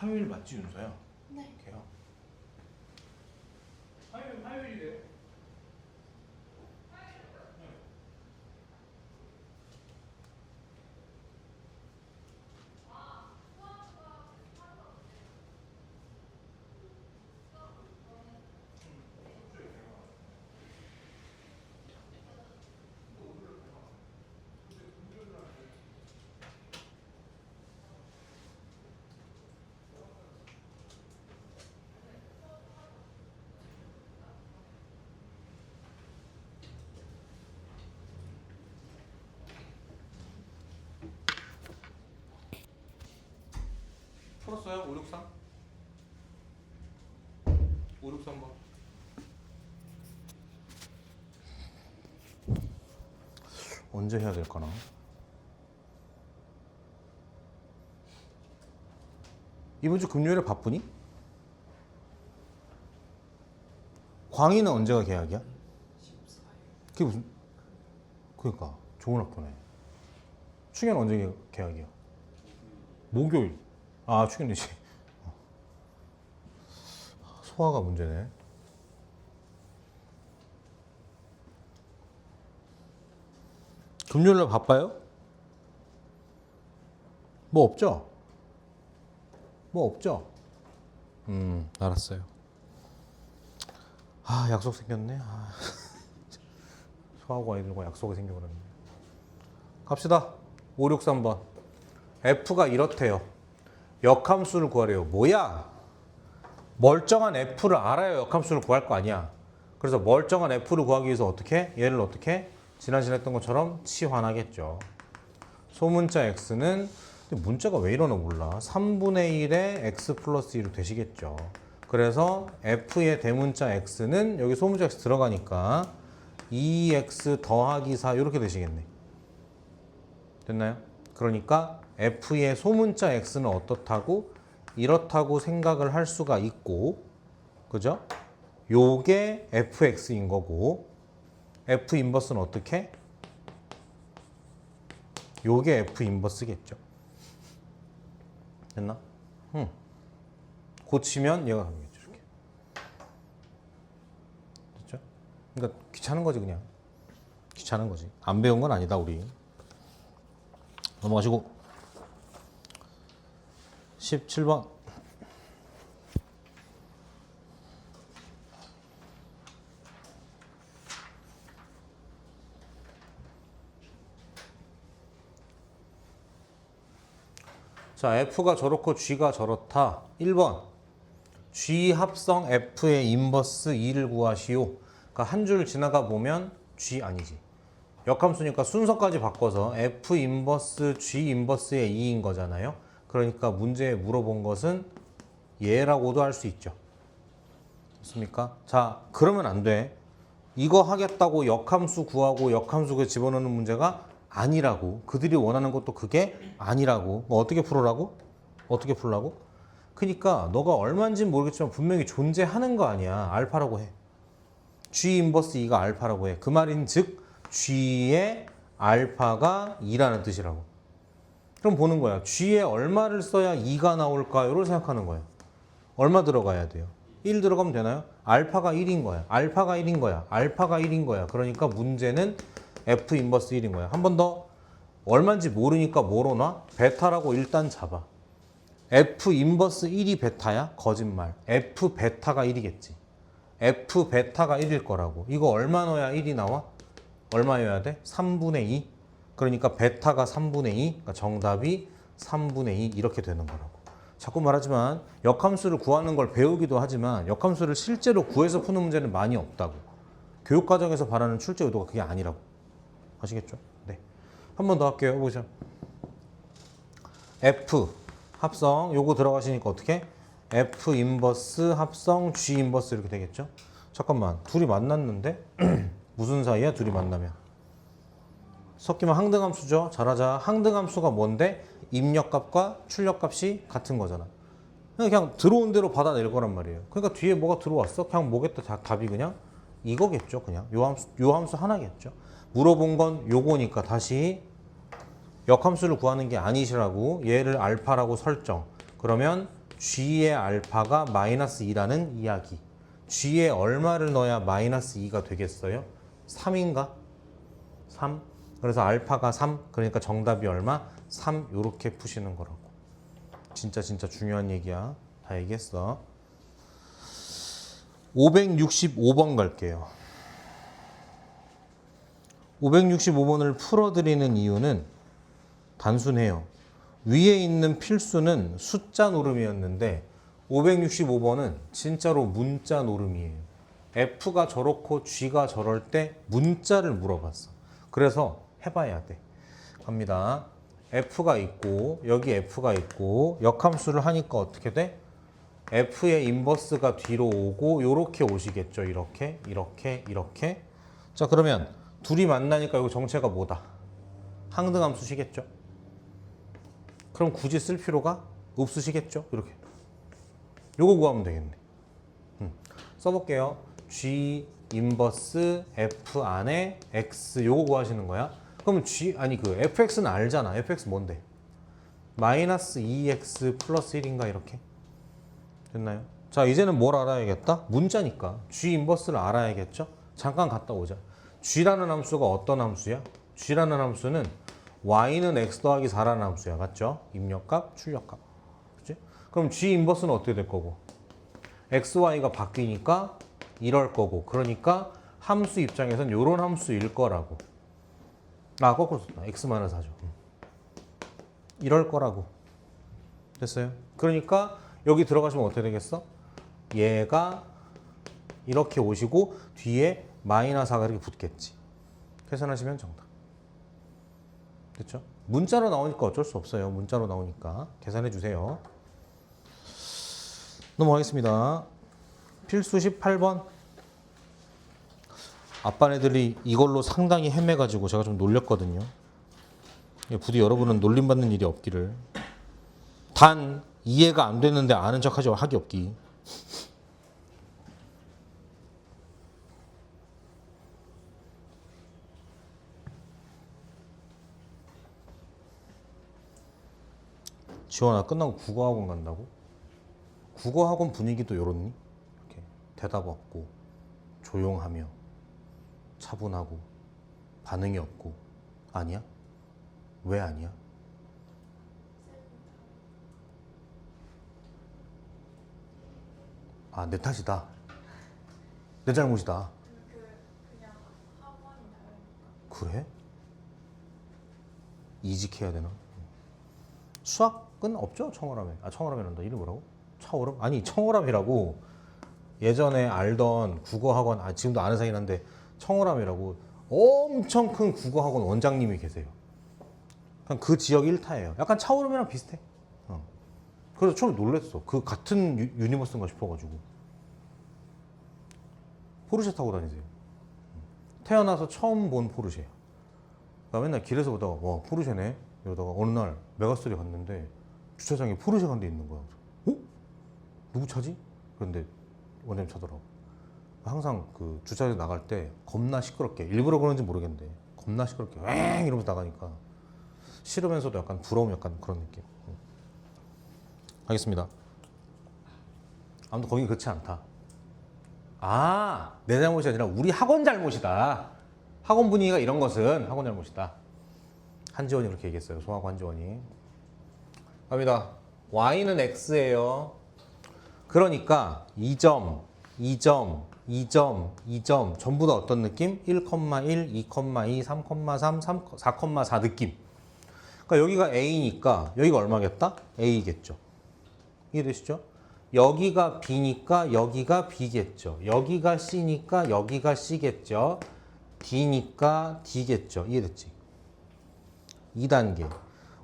화요일 맞지, 윤서야? 네. 걔요. 화요일이래. 풀었어요? 563? 563번. 언제 해야 될까나? 이번 주 금요일에 바쁘니? 광희는 언제가 계약이야? 14일. 그게 무슨? 그러니까 좋은 학교네. 충현 언제 계약이야? 목요일. 아, 충현이지. 소화가 문제네. 금요일날 바빠요? 뭐 없죠? 뭐 없죠? 알았어요. 아, 약속 생겼네. 아. 소하고 아이들과 약속이 생겨버렸네. 갑시다. 563번. F가 이렇대요. 역함수를 구하래요. 뭐야? 멀쩡한 F를 알아야 역함수를 구할 거 아니야. 그래서 멀쩡한 F를 구하기 위해서 어떻게? 얘를 어떻게? 지난시간에 했던 것처럼 치환하겠죠. 소문자 X는 근데 문자가 왜 이러나 몰라. 3분의 1에 X 플러스 1로 되시겠죠. 그래서 F의 대문자 X는 여기 소문자 X 들어가니까 2X 더하기 4 이렇게 되시겠네. 됐나요? 그러니까 F의 소문자 X는 어떻다고? 이렇다고 생각을 할 수가 있고, 그죠? 요게 fx인 거고, f 인버스는 어떻게? 요게 f 인버스겠죠. 됐나? 고치면 얘가 가겠죠. 이렇게. 됐죠? 그러니까 귀찮은 거지 그냥. 귀찮은 거지. 안 배운 건 아니다 우리. 넘어가시고 17번. 자, F가 저렇고 G가 저렇다. 1번. G 합성 F의 인버스 2를 구하시오. 그러니까 한 줄 지나가 보면 G 아니지. 역함수니까 순서까지 바꿔서 F 인버스 G 인버스의 2인 거잖아요. 그러니까 문제에 물어본 것은 얘라고도 할 수 있죠. 됐습니까? 자, 그러면 안 돼. 이거 하겠다고 역함수 구하고 역함수 그 집어넣는 문제가 아니라고. 그들이 원하는 것도 그게 아니라고. 뭐 어떻게 풀으라고? 어떻게 풀라고? 그러니까 너가 얼마인지는 모르겠지만 분명히 존재하는 거 아니야. 알파라고 해. G 인버스 2가 알파라고 해. 그 말인 즉 G의 알파가 2라는 뜻이라고. 그럼 보는 거야. G에 얼마를 써야 2가 나올까요를 생각하는 거야. 얼마 들어가야 돼요? 1 들어가면 되나요? 알파가 1인 거야. 알파가 1인 거야. 알파가 1인 거야. 그러니까 문제는 F 인버스 1인 거야. 한 번 더. 얼마인지 모르니까 뭐로 놔? 베타라고 일단 잡아. F 인버스 1이 베타야? 거짓말. F 베타가 1이겠지. F 베타가 1일 거라고. 이거 얼마 넣어야 1이 나와? 얼마여야 돼? 3분의 2. 그러니까 베타가 3분의 2. 그러니까 정답이 3분의 2 이렇게 되는 거라고. 자꾸 말하지만 역함수를 구하는 걸 배우기도 하지만 역함수를 실제로 구해서 푸는 문제는 많이 없다고. 교육과정에서 바라는 출제 의도가 그게 아니라고. 아시겠죠? 네. 한 번 더 할게요. 보자. F 합성 요거 들어가시니까 어떻게? F 인버스 합성 G 인버스 이렇게 되겠죠? 잠깐만. 둘이 만났는데 무슨 사이야? 둘이 만나면. 섞이면 항등함수죠. 잘하자. 항등함수가 뭔데? 입력값과 출력값이 같은 거잖아. 그냥 들어온 대로 받아낼 거란 말이에요. 그러니까 뒤에 뭐가 들어왔어? 그냥 뭐겠다. 답이 그냥 이거겠죠. 그냥 요 함수 하나겠죠. 물어본 건 요거니까 다시 역함수를 구하는 게 아니시라고 얘를 알파라고 설정. 그러면 G의 알파가 마이너스 2라는 이야기. G에 얼마를 넣어야 마이너스 2가 되겠어요? 3인가? 3. 그래서 알파가 3. 그러니까 정답이 얼마? 3. 요렇게 푸시는 거라고. 진짜 중요한 얘기야. 다 얘기했어. 565번 갈게요. 565번을 풀어드리는 이유는 단순해요. 위에 있는 필수는 숫자 노름이었는데 565번은 진짜로 문자 노름이에요. F가 저렇고 G가 저럴 때 문자를 물어봤어. 그래서 해봐야 돼. 갑니다. F가 있고 여기 F가 있고 역함수를 하니까 어떻게 돼? F의 인버스가 뒤로 오고 요렇게 오시겠죠. 이렇게. 자, 그러면 둘이 만나니까 여기 정체가 뭐다? 항등함수시겠죠. 그럼 굳이 쓸 필요가 없으시겠죠. 이렇게. 요거 구하면 되겠네. 써볼게요. G 인버스 F 안에 X 요거 구하시는 거야. 그럼 그 fx는 알잖아. fx 뭔데? 마이너스 2x 플러스 1인가 이렇게? 됐나요? 자, 이제는 뭘 알아야겠다? 문자니까 G 인버스를 알아야겠죠? 잠깐 갔다 오자. G라는 함수가 어떤 함수야? G라는 함수는 y는 x 더하기 4라는 함수야. 맞죠? 입력값, 출력값. 그치? 그럼 G 인버스는 어떻게 될 거고? x, y가 바뀌니까 이럴 거고. 그러니까 함수 입장에선 이런 함수일 거라고. 아, 거꾸로 썼다. x-4죠. 이럴 거라고. 됐어요? 그러니까 여기 들어가시면 어떻게 되겠어? 얘가 이렇게 오시고 뒤에 마이너스 4가 이렇게 붙겠지. 계산하시면 정답. 됐죠? 문자로 나오니까 어쩔 수 없어요. 문자로 나오니까. 계산해 주세요. 넘어가겠습니다. 필수 18번. 아빠네들이 이걸로 상당히 헤매가지고 제가 좀 놀렸거든요. 부디 여러분은 놀림받는 일이 없기를. 단 이해가 안 됐는데 아는 척하지 하기 없기. 지원아, 끝나고 국어학원 간다고? 국어학원 분위기도 요렇니? 이렇게 대답 없고 조용하며 차분하고 반응이 없고. 아니야? 왜 아니야? 아, 내 탓이다. 내 잘못이다. 그냥 학원이 다르니까. 그래? 이직해야 되나? 수학은 없죠? 청어라면. 아, 청어라면한다. 이름 뭐라고? 차오름? 아니, 청어람이라고 예전에 알던 국어학원, 지금도 아는 사이긴 한데 청어람이라고 엄청 큰 국어학원 원장님이 계세요. 그냥 그 지역 일타예요. 약간 차오름이랑 비슷해. 그래서 처음에 놀랬어. 그 같은 유니버스인가 싶어가지고. 포르쉐 타고 다니세요. 태어나서 처음 본 포르쉐야. 나 맨날 길에서 보다가 와 포르쉐네 이러다가 어느 날 메가스토리 갔는데 주차장에 포르쉐가 한 대 있는 거야. 어? 누구 차지? 그런데 원장님 차더라고. 항상 그 주차장 나갈 때 겁나 시끄럽게 일부러 그런지 모르겠는데 겁나 시끄럽게 왱 이러면서 나가니까 싫으면서도 약간 부러움 약간 그런 느낌. 알겠습니다. 아무튼 거긴 그렇지 않다. 아, 내 잘못이 아니라 우리 학원 잘못이다. 학원 분위기가 이런 것은 학원 잘못이다. 한지원이 그렇게 얘기했어요. 소하고 한지원이. 갑니다. y는 x예요. 그러니까 2점, 2점, 2점, 2점 전부 다 어떤 느낌? 1,1, 2,2, 3,3, 4,4 느낌. 그러니까 여기가 a니까 여기가 얼마겠다? a겠죠. 이해되시죠? 여기가 b니까 여기가 b겠죠. 여기가 c니까 여기가 c겠죠. d니까 d겠죠. 이해됐지? 2단계.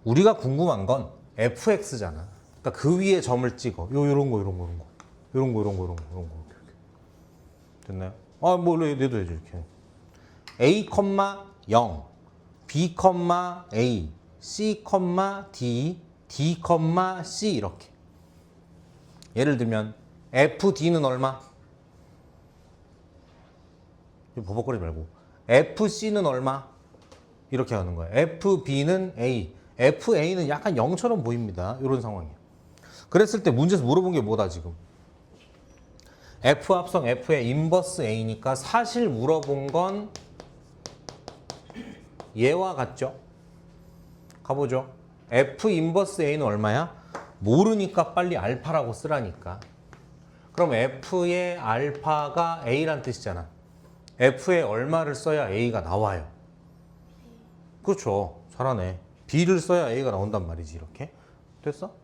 우리가 궁금한 건 fx잖아. 그러니까 그 위에 점을 찍어. 요런 거. 됐나요? 아, 뭐 내도 되죠, 이렇게. a, 0, b, a, c, d, d, c 이렇게. 예를 들면 FD는 얼마? 버벅거리지 말고 FC는 얼마? 이렇게 하는 거예요. FB는 A, FA는 약간 0처럼 보입니다. 이런 상황이에요. 그랬을 때 문제에서 물어본 게 뭐다 지금? F 합성 F의 인버스 A니까 사실 물어본 건 얘와 같죠? 가보죠. F 인버스 A는 얼마야? 모르니까 빨리 알파라고 쓰라니까. 그럼 F의 알파가 A란 뜻이잖아. F에 얼마를 써야 A가 나와요? 그렇죠. 잘하네. B를 써야 A가 나온단 말이지. 이렇게. 됐어?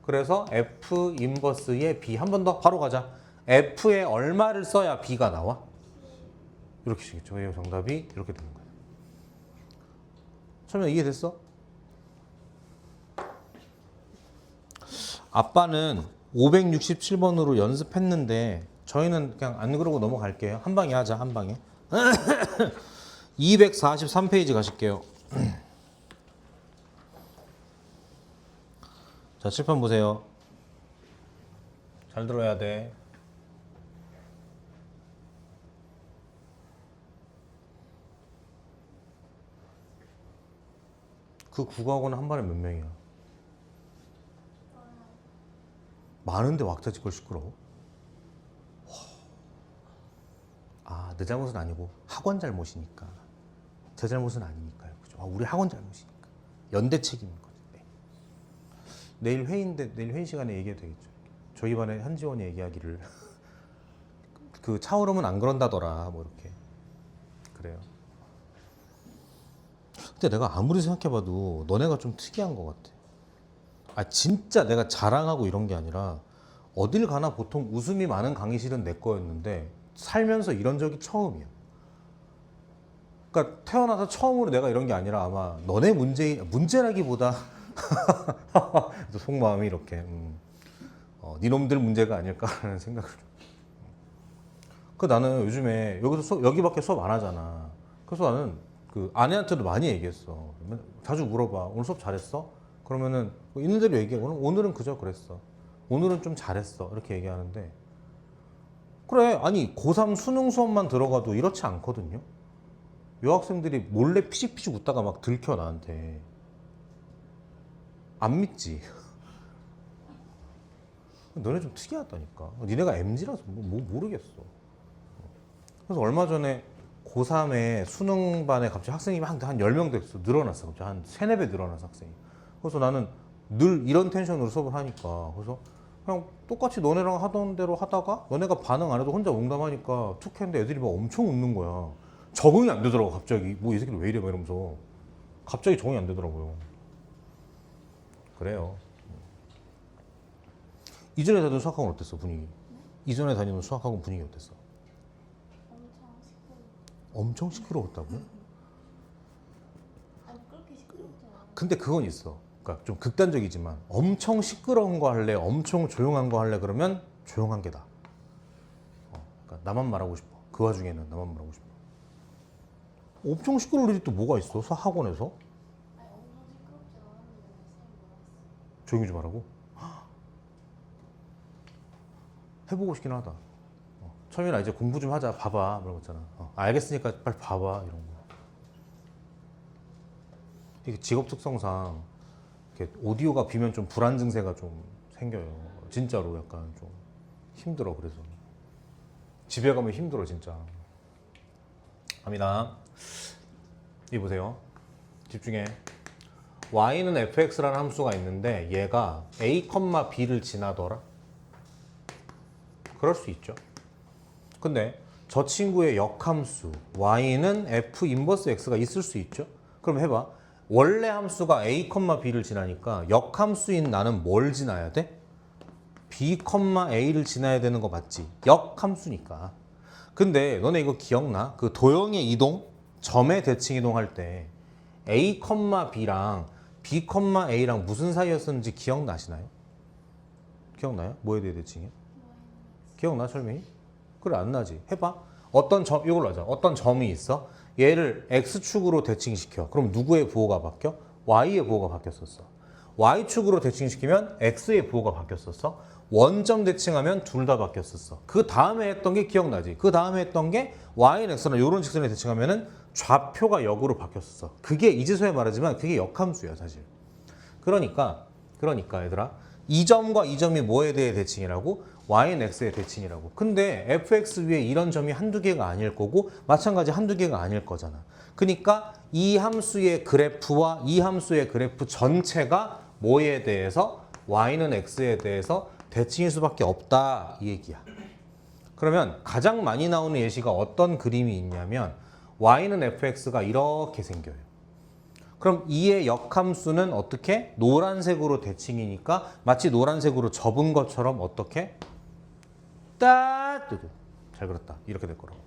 그래서 F 인버스의 B. 한 번 더 바로 가자. F에 얼마를 써야 B가 나와? 이렇게 시겠죠. 이 정답이 이렇게 되는 거예요. 처음에 이해됐어? 아빠는 567번으로 연습했는데 저희는 그냥 안 그러고 넘어갈게요. 한 방에 하자. 한 방에. 243페이지 가실게요. 자, 칠판 보세요. 잘 들어야 돼. 그 국어학원 한 반에 몇 명이야? 많은데 왁자지껄 시끄러워? 아, 내 잘못은 아니고 학원 잘못이니까. 제 잘못은 아니니까요. 그죠? 아, 우리 학원 잘못이니까. 연대 책임인 거죠. 네. 내일 회의인데 내일 회의 시간에 얘기해도 되겠죠. 저희 반에 한지원이 얘기하기를 그 차오름은 안 그런다더라. 뭐 이렇게. 그래요. 근데 내가 아무리 생각해봐도 너네가 좀 특이한 것 같아. 아, 진짜 내가 자랑하고 이런 게 아니라 어딜 가나 보통 웃음이 많은 강의실은 내 거였는데 살면서 이런 적이 처음이야. 그러니까 태어나서 처음으로 내가 이런 게 아니라 아마 너네 문제라기보다 속마음이 이렇게 니놈들 문제가 아닐까라는 생각을. 그 나는 요즘에 여기밖에 수업 안 하잖아. 그래서 나는 그 아내한테도 많이 얘기했어. 자주 물어봐. 오늘 수업 잘했어? 그러면은 있는 대로 얘기해. 오늘은 그저 그랬어. 오늘은 좀 잘했어. 이렇게 얘기하는데 그래. 아니 고3 수능 수업만 들어가도 이렇지 않거든요. 여학생들이 몰래 피식피식 웃다가 막 들켜 나한테. 안 믿지. 너네 좀 특이하다니까. 니네가 MZ라서 뭐 모르겠어. 그래서 얼마 전에 고3에 수능반에 갑자기 학생이 한 10명 됐어. 늘어났어. 갑자기 한 3, 4배 늘어났어 학생이. 그래서 나는 늘 이런 텐션으로 수업을 하니까 그래서 그냥 똑같이 너네랑 하던 대로 하다가 너네가 반응 안 해도 혼자 농담하니까 툭 했는데 애들이 막 엄청 웃는 거야. 적응이 안 되더라고 갑자기. 뭐 이 새끼들 왜 이래 막 이러면서 갑자기 적응이 안 되더라고요. 그래요. 이전에 다니던 수학학원 어땠어 분위기? 이전에 다니던 수학학원 분위기 어땠어? 엄청 시끄러워. 엄청 시끄러웠다고? 아니 그렇게 시끄럽지 않아. 근데 그건 있어. 그러니까 좀 극단적이지만 엄청 시끄러운 거 할래, 엄청 조용한 거 할래 그러면 조용한 게 나아. 그러니까 나만 말하고 싶어. 그 와중에는 나만 말하고 싶어. 엄청 시끄러울 일이 또 뭐가 있어? 학원에서? 아니 엄청 시끄럽지 않았는데 쌤이 뭐랬어? 조용히 좀 하라고? 해보고 싶긴 하다. 처음이나 이제 공부 좀 하자. 봐봐. 그런 거 있잖아. 알겠으니까 빨리 봐봐. 이런 거. 이게 직업 특성상 이렇게 오디오가 비면 좀 불안 증세가 좀 생겨요. 진짜로 약간 좀 힘들어. 그래서 집에 가면 힘들어 진짜. 갑니다. 이 보세요. 집중해. y는 fx라는 함수가 있는데 얘가 a, b를 지나더라. 그럴 수 있죠. 근데 저 친구의 역함수 y는 f 인버스 x가 있을 수 있죠. 그럼 해봐. 원래 함수가 a, b를 지나니까 역함수인 나는 뭘 지나야 돼? b, a를 지나야 되는 거 맞지? 역함수니까. 근데 너네 이거 기억나? 그 도형의 이동, 점의 대칭 이동할 때 a, b랑 b, a랑 무슨 사이였었는지 기억나시나요? 기억나요? 뭐에 대해 대칭이요? 기억나, 철민이? 그래, 안 나지. 해봐. 어떤 점, 이걸로 하자. 어떤 점이 있어. 얘를 x축으로 대칭시켜. 그럼 누구의 부호가 바뀌어? y의 부호가 바뀌었었어. y축으로 대칭시키면 x의 부호가 바뀌었었어. 원점 대칭하면 둘 다 바뀌었었어. 그 다음에 했던 게 기억나지? 그 다음에 했던 게 y는 x나 이런 직선에 대칭하면은 좌표가 역으로 바뀌었었어. 그게 이제서야 말하지만 그게 역함수야, 사실. 그러니까 얘들아. 이 점과 이 점이 뭐에 대해 대칭이라고? y는 x의 대칭이라고. 근데 fx 위에 이런 점이 한두 개가 아닐 거고 마찬가지 한두 개가 아닐 거잖아. 그러니까 이 함수의 그래프와 이 함수의 그래프 전체가 뭐에 대해서? y는 x에 대해서 대칭일 수밖에 없다 이 얘기야. 그러면 가장 많이 나오는 예시가 어떤 그림이 있냐면 y는 fx가 이렇게 생겨요. 그럼 이의 역함수는 어떻게? 노란색으로 대칭이니까 마치 노란색으로 접은 것처럼 어떻게? 잘 그렸다. 이렇게 될 거라고.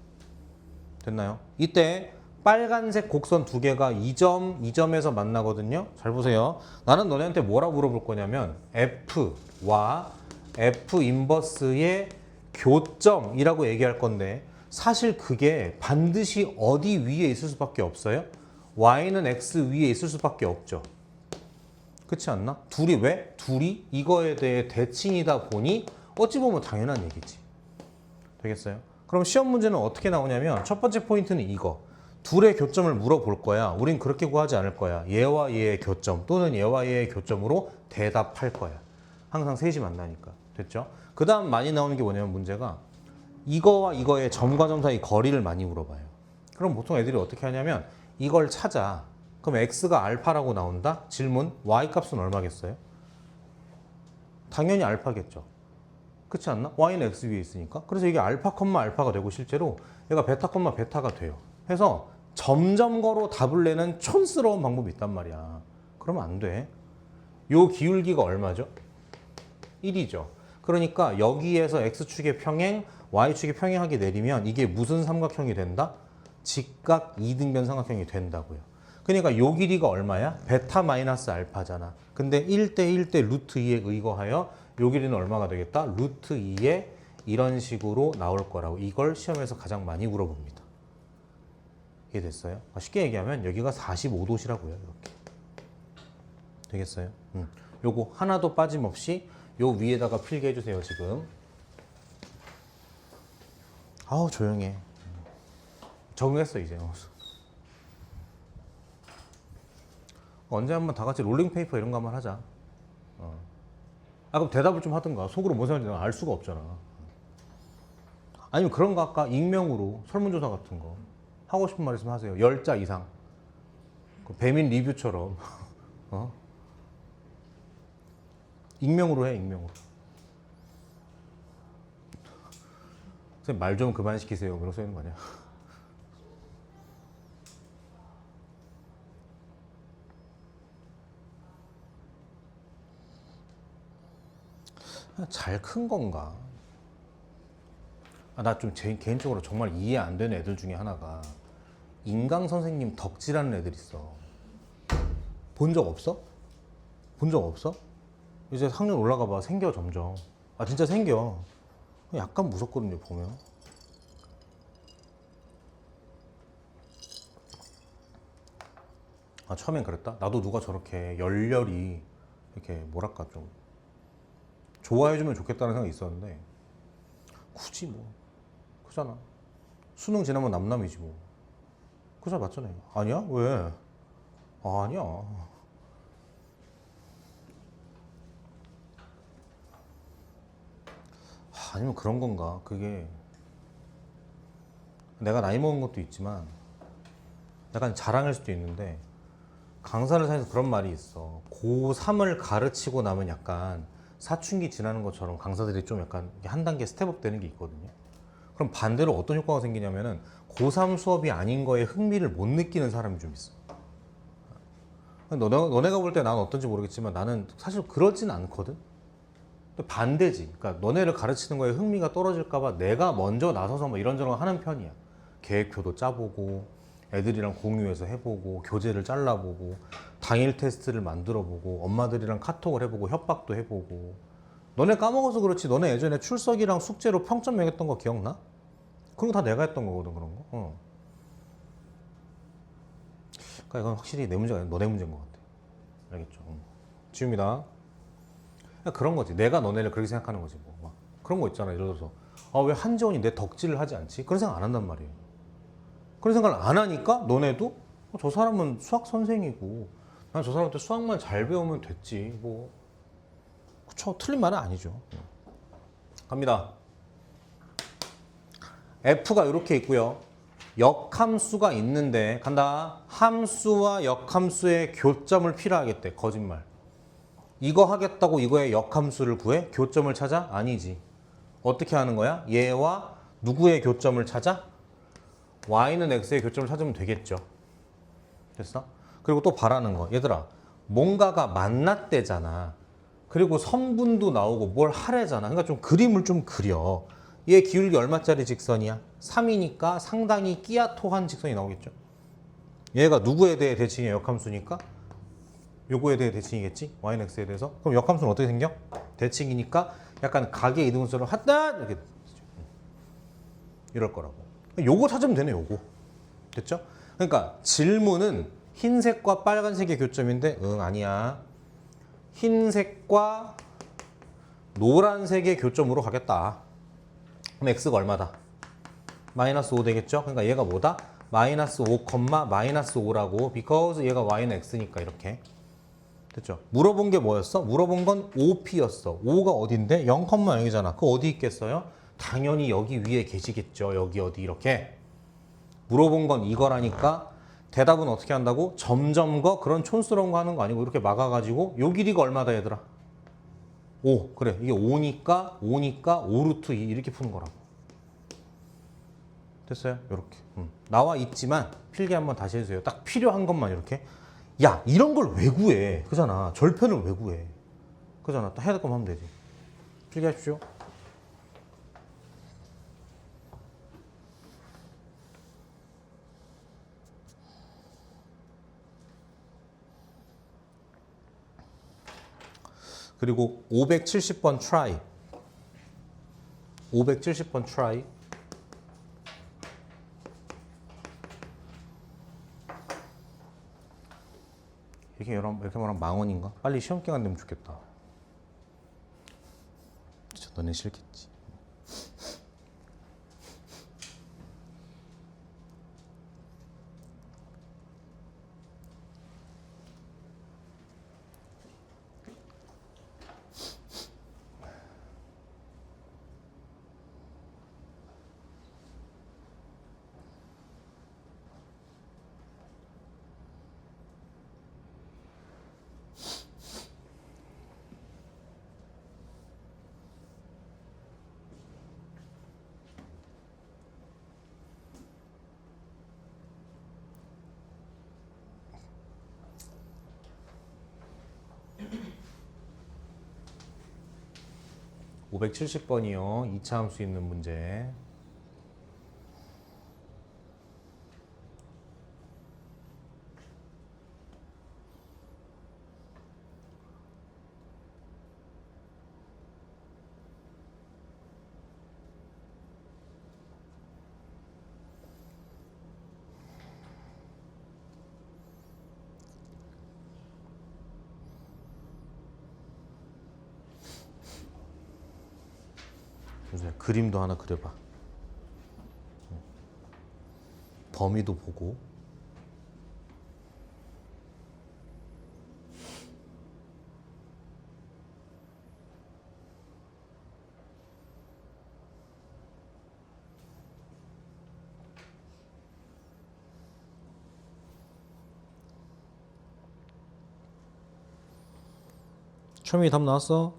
됐나요? 이때 빨간색 곡선 두 개가 이 점에서 만나거든요. 잘 보세요. 나는 너네한테 뭐라고 물어볼 거냐면 F와 F 인버스의 교점이라고 얘기할 건데 사실 그게 반드시 어디 위에 있을 수밖에 없어요? Y는 X 위에 있을 수밖에 없죠. 그렇지 않나? 둘이 왜? 둘이 이거에 대해 대칭이다 보니 어찌 보면 당연한 얘기지. 되겠어요? 그럼 시험 문제는 어떻게 나오냐면 첫 번째 포인트는 이거. 둘의 교점을 물어볼 거야. 우린 그렇게 구하지 않을 거야. 얘와 얘의 교점 또는 얘와 얘의 교점으로 대답할 거야. 항상 셋이 만나니까. 됐죠? 그 다음 많이 나오는 게 뭐냐면 문제가 이거와 이거의 점과 점 사이 거리를 많이 물어봐요. 그럼 보통 애들이 어떻게 하냐면 이걸 찾아. 그럼 x가 알파라고 나온다? 질문, y 값은 얼마겠어요? 당연히 알파겠죠. 그렇지 않나? y는 x 위에 있으니까. 그래서 이게 알파, 알파가 되고 실제로 얘가 베타, 베타가 돼요. 해서 점점거로 답을 내는 촌스러운 방법이 있단 말이야. 그러면 안 돼. 요 기울기가 얼마죠? 1이죠. 그러니까 여기에서 x축의 평행, y축의 평행하게 내리면 이게 무슨 삼각형이 된다? 직각 이등변 삼각형이 된다고요. 그러니까 요 길이가 얼마야? 베타 마이너스 알파잖아. 근데 1대 1대 루트 2에 의거하여 요 길이는 얼마가 되겠다? 루트 2에 이런 식으로 나올 거라고. 이걸 시험에서 가장 많이 물어봅니다. 이해됐어요? 쉽게 얘기하면 여기가 45도시라고요. 이렇게. 되겠어요? 요거 하나도 빠짐없이 요 위에다가 필기 해주세요. 지금. 아우 조용해. 적응했어 이제. 언제 한번 다 같이 롤링페이퍼 이런 거 한번 하자. 그럼 대답을 좀 하든가. 속으로 뭔 생각인지 알 수가 없잖아. 아니면 그런 거 아까 익명으로 설문조사 같은 거 하고 싶은 말 있으면 하세요. 10자 이상. 배민 리뷰처럼. 익명으로 해, 익명으로. 선생님 말 좀 그만 시키세요. 그러고 써있는 거 아니야? 잘 큰 건가? 나 좀 개인적으로 정말 이해 안 되는 애들 중에 하나가 인강 선생님 덕질하는 애들 있어. 본 적 없어? 본 적 없어? 이제 학년 올라가 봐. 생겨 점점. 진짜 생겨. 약간 무섭거든요 보면. 아, 처음엔 그랬다? 나도 누가 저렇게 열렬히 이렇게 뭐랄까 좀 좋아해주면 좋겠다는 생각이 있었는데 굳이 뭐 그잖아. 수능 지나면 남남이지 뭐. 그잖아, 맞잖아요. 아니야? 왜? 아, 아니야. 아니면 그런 건가? 그게 내가 나이 먹은 것도 있지만 약간 자랑일 수도 있는데 강사를 사이에서 그런 말이 있어. 고3을 가르치고 나면 약간 사춘기 지나는 것처럼 강사들이 좀 약간 한 단계 스텝업 되는 게 있거든요. 그럼 반대로 어떤 효과가 생기냐면은 고3 수업이 아닌 거에 흥미를 못 느끼는 사람이 좀 있어. 너네가 볼 때 난 어떤지 모르겠지만 나는 사실 그러진 않거든. 근데 반대지. 그러니까 너네를 가르치는 거에 흥미가 떨어질까봐 내가 먼저 나서서 뭐 이런저런 하는 편이야. 계획표도 짜보고, 애들이랑 공유해서 해보고, 교재를 잘라보고, 당일 테스트를 만들어보고, 엄마들이랑 카톡을 해보고, 협박도 해보고. 너네 까먹어서 그렇지. 너네 예전에 출석이랑 숙제로 평점 매겼던 거 기억나? 그런 거 다 내가 했던 거거든, 그런 거. 그러니까 이건 확실히 내 문제가 아니라 너네 문제인 것 같아. 알겠죠? 지웁니다. 그런 거지. 내가 너네를 그렇게 생각하는 거지. 뭐. 막 그런 거 있잖아. 예를 들어서 아, 왜 한지원이 내 덕질을 하지 않지? 그런 생각 안 한단 말이에요. 그런 생각을 안 하니까 너네도 저 사람은 수학 선생이고 난 저 사람한테 수학만 잘 배우면 됐지. 뭐 그쵸. 틀린 말은 아니죠. 갑니다. F가 이렇게 있고요. 역함수가 있는데 간다. 함수와 역함수의 교점을 필요하겠대. 거짓말. 이거 하겠다고 이거의 역함수를 구해? 교점을 찾아? 아니지. 어떻게 하는 거야? 얘와 누구의 교점을 찾아? y는 x의 교점을 찾으면 되겠죠. 됐어? 그리고 또 바라는 거. 얘들아, 뭔가가 만났대잖아. 그리고 선분도 나오고 뭘 하래잖아. 그러니까 좀 그림을 좀 그려. 얘 기울기 얼마짜리 직선이야? 3이니까 상당히 끼야토한 직선이 나오겠죠. 얘가 누구에 대해 대칭의 역함수니까 요거에 대해 대칭이겠지? y는 x에 대해서. 그럼 역함수는 어떻게 생겨? 대칭이니까 약간 각의 이등분수를 하다 이렇게 이럴 거라고. 요거 찾으면 되네, 요거. 됐죠? 그러니까 질문은 흰색과 빨간색의 교점인데 응, 아니야. 흰색과 노란색의 교점으로 가겠다. 그럼 x가 얼마다? 마이너스 5 되겠죠? 그러니까 얘가 뭐다? 마이너스 5, 마이너스 5라고. because 얘가 y는 x니까 이렇게. 됐죠? 물어본 게 뭐였어? 물어본 건 OP였어. 5가 어딘데? 0,0이잖아. 그 어디 있겠어요? 당연히 여기 위에 계시겠죠. 여기 어디 이렇게. 물어본 건 이거라니까 대답은 어떻게 한다고? 점점거 그런 촌스러운 거 하는 거 아니고 이렇게 막아가지고 요 길이가 얼마다 얘들아? 5. 그래. 이게 5니까 5루트 2 이렇게 푸는 거라고. 됐어요? 요렇게. 나와 있지만 필기 한번 다시 해주세요. 딱 필요한 것만 이렇게. 야, 이런 걸 왜 구해? 그잖아. 절편을 왜 구해? 그잖아. 딱 해야 될 거면 하면 되지. 필기하십시오. 그리고 570번 try. 570번 try. 이렇게 말하면 망언인가? 빨리 시험 기간 되면 좋겠다. 진짜 너네 싫겠지. (570번이요) 2차 함수 있는 문제. 윤수야, 그림도 하나 그려봐. 범위도 보고. 처음에 답 나왔어?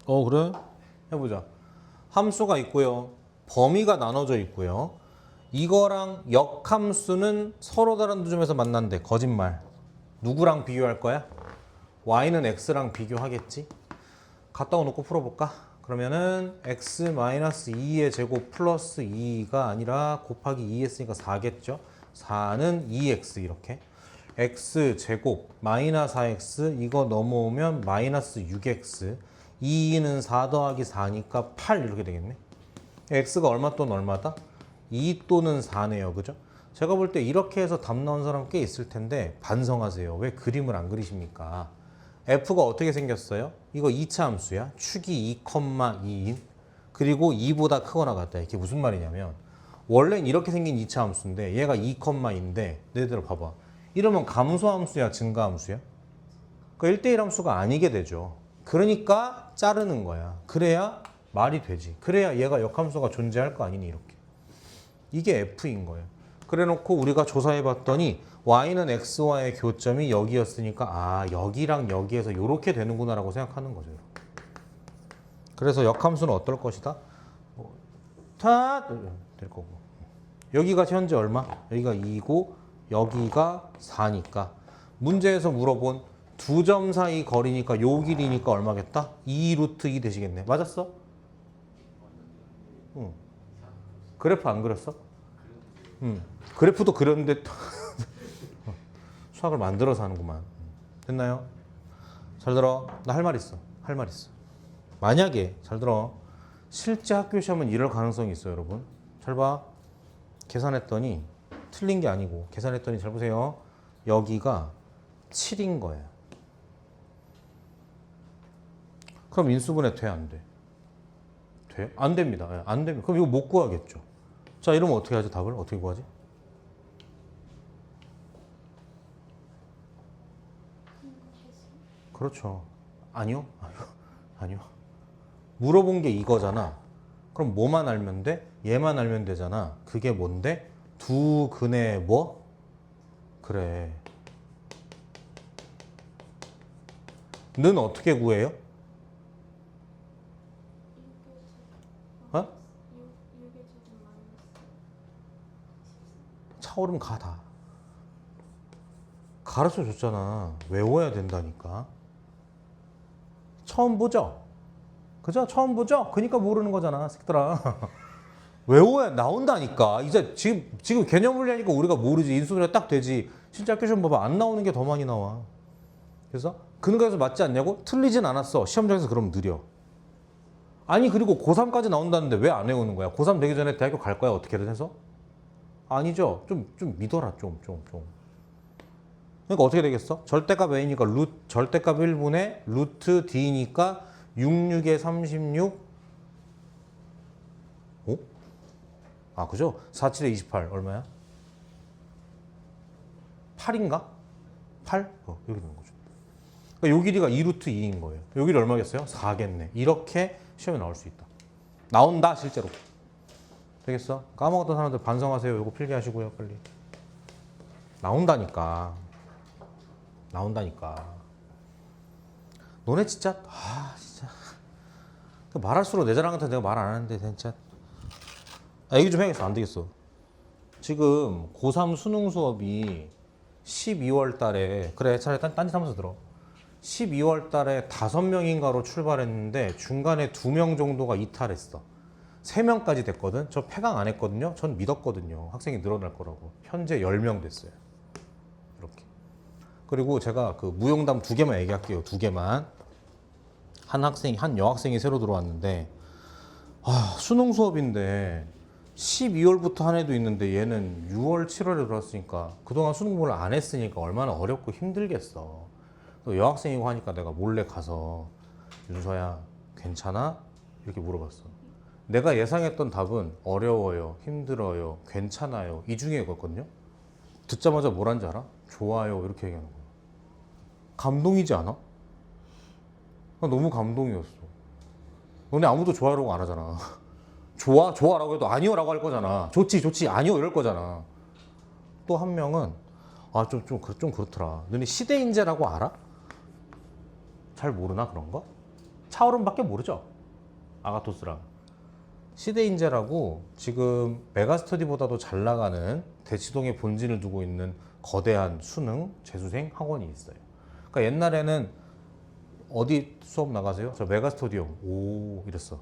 그래? 해보자. 함수가 있고요. 범위가 나눠져 있고요. 이거랑 역함수는 서로 다른 두 점에서 만난대. 거짓말. 누구랑 비교할 거야? y는 x랑 비교하겠지? 갖다 놓고 풀어볼까? 그러면은 x-2의 제곱 플러스 2가 아니라 곱하기 2 했으니까 4겠죠? 4는 2x 이렇게. x 제곱 마이너스 4x 이거 넘어오면 마이너스 6x 2는 4 더하기 4니까 8 이렇게 되겠네. x가 얼마 또는 얼마다? 2 또는 4네요. 그죠? 제가 볼 때 이렇게 해서 답 나온 사람 꽤 있을 텐데 반성하세요. 왜 그림을 안 그리십니까? f가 어떻게 생겼어요? 이거 2차 함수야. 축이 2,2인 그리고 2보다 크거나 같다. 이게 무슨 말이냐면 원래는 이렇게 생긴 2차 함수인데 얘가 2,2인데 너희들 봐봐. 이러면 감소함수야 증가함수야? 그 1대1 함수가 아니게 되죠. 그러니까 자르는 거야. 그래야 말이 되지. 그래야 얘가 역함수가 존재할 거 아니니 이렇게. 이게 f인 거예요. 그래 놓고 우리가 조사해 봤더니 y는 x와의 교점이 여기였으니까 아 여기랑 여기에서 이렇게 되는구나 라고 생각하는 거죠. 그래서 역함수는 어떨 것이다? 될 거고. 여기가 현재 얼마? 여기가 2고 여기가 4니까 문제에서 물어본 두 점 사이 거리니까 요 길이니까 얼마겠다? 2 루트 2 되시겠네. 맞았어? 응. 그래프 안 그렸어? 응. 그래프도 그렸는데 수학을 만들어서 하는구만. 됐나요? 잘 들어. 나 할 말 있어. 할 말 있어. 만약에 잘 들어. 실제 학교 시험은 이럴 가능성이 있어요, 여러분. 잘 봐. 계산했더니 틀린 게 아니고 계산했더니 잘 보세요. 여기가 7인 거야. 그럼 인수분해 돼? 안 돼? 돼? 안 됩니다. 예, 안 됩니다. 그럼 이거 못 구하겠죠. 자, 이러면 어떻게 하지? 답을 어떻게 구하지? 그렇죠. 아니요. 아니요. 물어본 게 이거잖아. 그럼 뭐만 알면 돼? 얘만 알면 되잖아. 그게 뭔데? 두 근의 뭐? 그래. 는 어떻게 구해요? 어? 차오름 가다. 가르쳐 줬잖아. 외워야 된다니까. 처음 보죠? 그죠? 처음 보죠? 그러니까 모르는 거잖아, 새끼들아. 외워야 나온다니까. 이제 지금 개념 분리하니까 우리가 모르지. 인수분해 딱 되지. 실제 학교 시험 봐봐. 안 나오는 게 더 많이 나와. 그래서 근거에서 맞지 않냐고? 틀리진 않았어. 시험장에서 그럼 느려. 아니 그리고 고3까지 나온다는데 왜 안 외우는 거야? 고3 되기 전에 대학교 갈 거야? 어떻게든 해서? 아니죠. 좀 믿어라. 좀. 그러니까 어떻게 되겠어? 절대값 A니까 절대값 1분의 루트 D니까 66에 36 오? 아 그죠? 47에 28 얼마야? 8인가? 8? 이렇게 되는 거죠. 그러니까 요 길이가 2루트 2인 거예요. 요 길이 얼마겠어요? 4겠네. 이렇게 시험에 나올 수 있다. 나온다 실제로. 되겠어? 까먹었던 사람들 반성하세요. 요거 필기하시고요 빨리. 나온다니까. 너네 진짜 진짜 말할수록 내 자랑한테 내가 말 안 하는데 진짜 얘기 좀 해야겠어. 안 되겠어. 지금 고3 수능 수업이 12월 달에 그래 차라리 딴짓 하면서 들어. 12월 달에 5명인가로 출발했는데 중간에 2명 정도가 이탈했어. 3명까지 됐거든. 저 폐강 안 했거든요. 전 믿었거든요. 학생이 늘어날 거라고. 현재 10명 됐어요. 이렇게. 그리고 제가 그 무용담 2개만 얘기할게요. 2개만. 한 여학생이 새로 들어왔는데 수능 수업인데 12월부터 한 애도 있는데 얘는 6월, 7월에 들어왔으니까 그동안 수능 공부를 안 했으니까 얼마나 어렵고 힘들겠어. 또 여학생이고 하니까 내가 몰래 가서 윤서야 괜찮아? 이렇게 물어봤어. 내가 예상했던 답은 어려워요, 힘들어요, 괜찮아요 이 중에였거든요. 듣자마자 뭐란지 알아? 좋아요 이렇게 얘기하는 거야. 감동이지 않아? 나 너무 감동이었어. 너네 아무도 좋아요라고 안 하잖아. 좋아? 좋아라고 해도 아니요라고 할 거잖아. 좋지 좋지 아니요 이럴 거잖아. 또 한 명은 좀 그렇더라. 너네 시대인재라고 알아? 잘 모르나 그런 거? 차오름밖에 모르죠. 아가토스랑. 시대인재라고 지금 메가스터디보다도 잘 나가는 대치동에 본진을 두고 있는 거대한 수능 재수생 학원이 있어요. 그러니까 옛날에는 어디 수업 나가세요? 저 메가스터디요. 오 이랬어.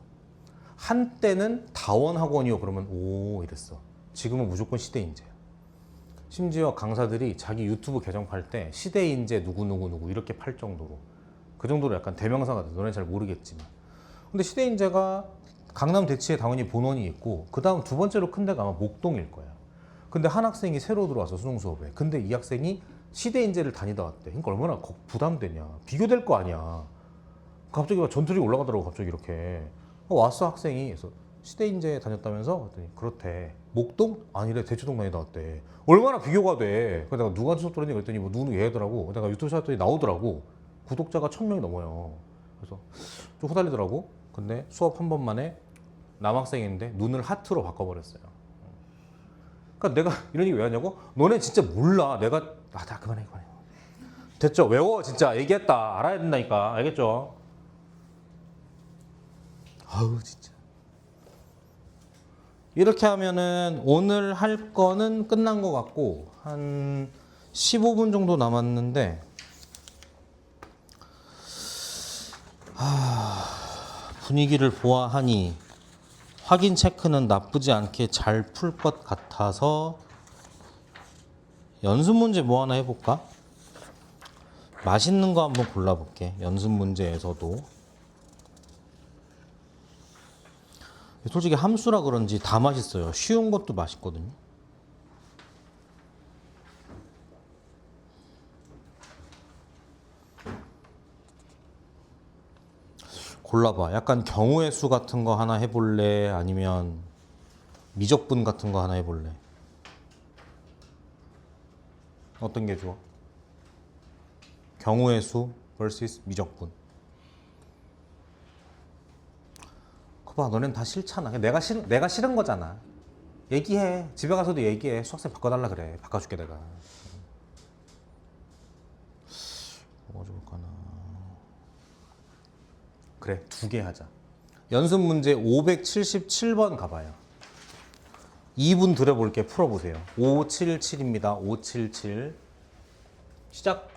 한때는 다원 학원이요. 그러면 오 이랬어. 지금은 무조건 시대인재야. 심지어 강사들이 자기 유튜브 계정 팔 때 시대인재 누구누구누구 이렇게 팔 정도로 그 정도로 약간 대명사가 돼. 너네 잘 모르겠지만. 근데 시대인재가 강남 대치에 당연히 본원이 있고 그 다음 두 번째로 큰 데가 아마 목동일 거야. 근데 한 학생이 새로 들어와서 수능 수업에. 근데 이 학생이 시대인재를 다니다 왔대. 그러니까 얼마나 부담되냐. 비교될 거 아니야. 갑자기 막 전투력이 올라가더라고. 갑자기 이렇게. 왔어 학생이. 그래서 시대인재 다녔다면서? 그랬더니 그렇대. 목동? 아니래. 대치동 다니다 왔대. 얼마나 비교가 돼. 그래서 내가 누가 수업 들었니? 그랬더니 뭐 누구 얘더라고. 내가 유튜브 찾았더니 나오더라고. 구독자가 1000명이 넘어요. 그래서 좀 후달리더라고. 근데 수업 한 번 만에 남학생인데 눈을 하트로 바꿔버렸어요. 그러니까 내가 이런 얘기 왜 하냐고? 너네 진짜 몰라. 내가 다 그만해. 됐죠? 외워 진짜. 얘기했다. 알아야 된다니까. 알겠죠? 아우 진짜. 이렇게 하면은 오늘 할 거는 끝난 것 같고 한 15분 정도 남았는데 분위기를 보아하니 확인 체크는 나쁘지 않게 잘 풀 것 같아서 연습 문제 뭐 하나 해볼까? 맛있는 거 한번 골라볼게. 연습 문제에서도 솔직히 함수라 그런지 다 맛있어요. 쉬운 것도 맛있거든요. 골라봐. 약간 경우의 수 같은 거 하나 해볼래? 아니면 미적분 같은 거 하나 해볼래? 어떤 게 좋아? 경우의 수 vs 미적분. 그거 봐, 너넨 다 싫잖아. 내가 싫은 거잖아. 얘기해. 집에 가서도 얘기해. 수학생 바꿔달라 그래. 바꿔줄게 내가. 뭐가 좋을까나. 그래, 두 개 하자. 연습 문제 577번 가봐요. 2분 들여볼게. 풀어보세요. 577입니다. 577. 시작.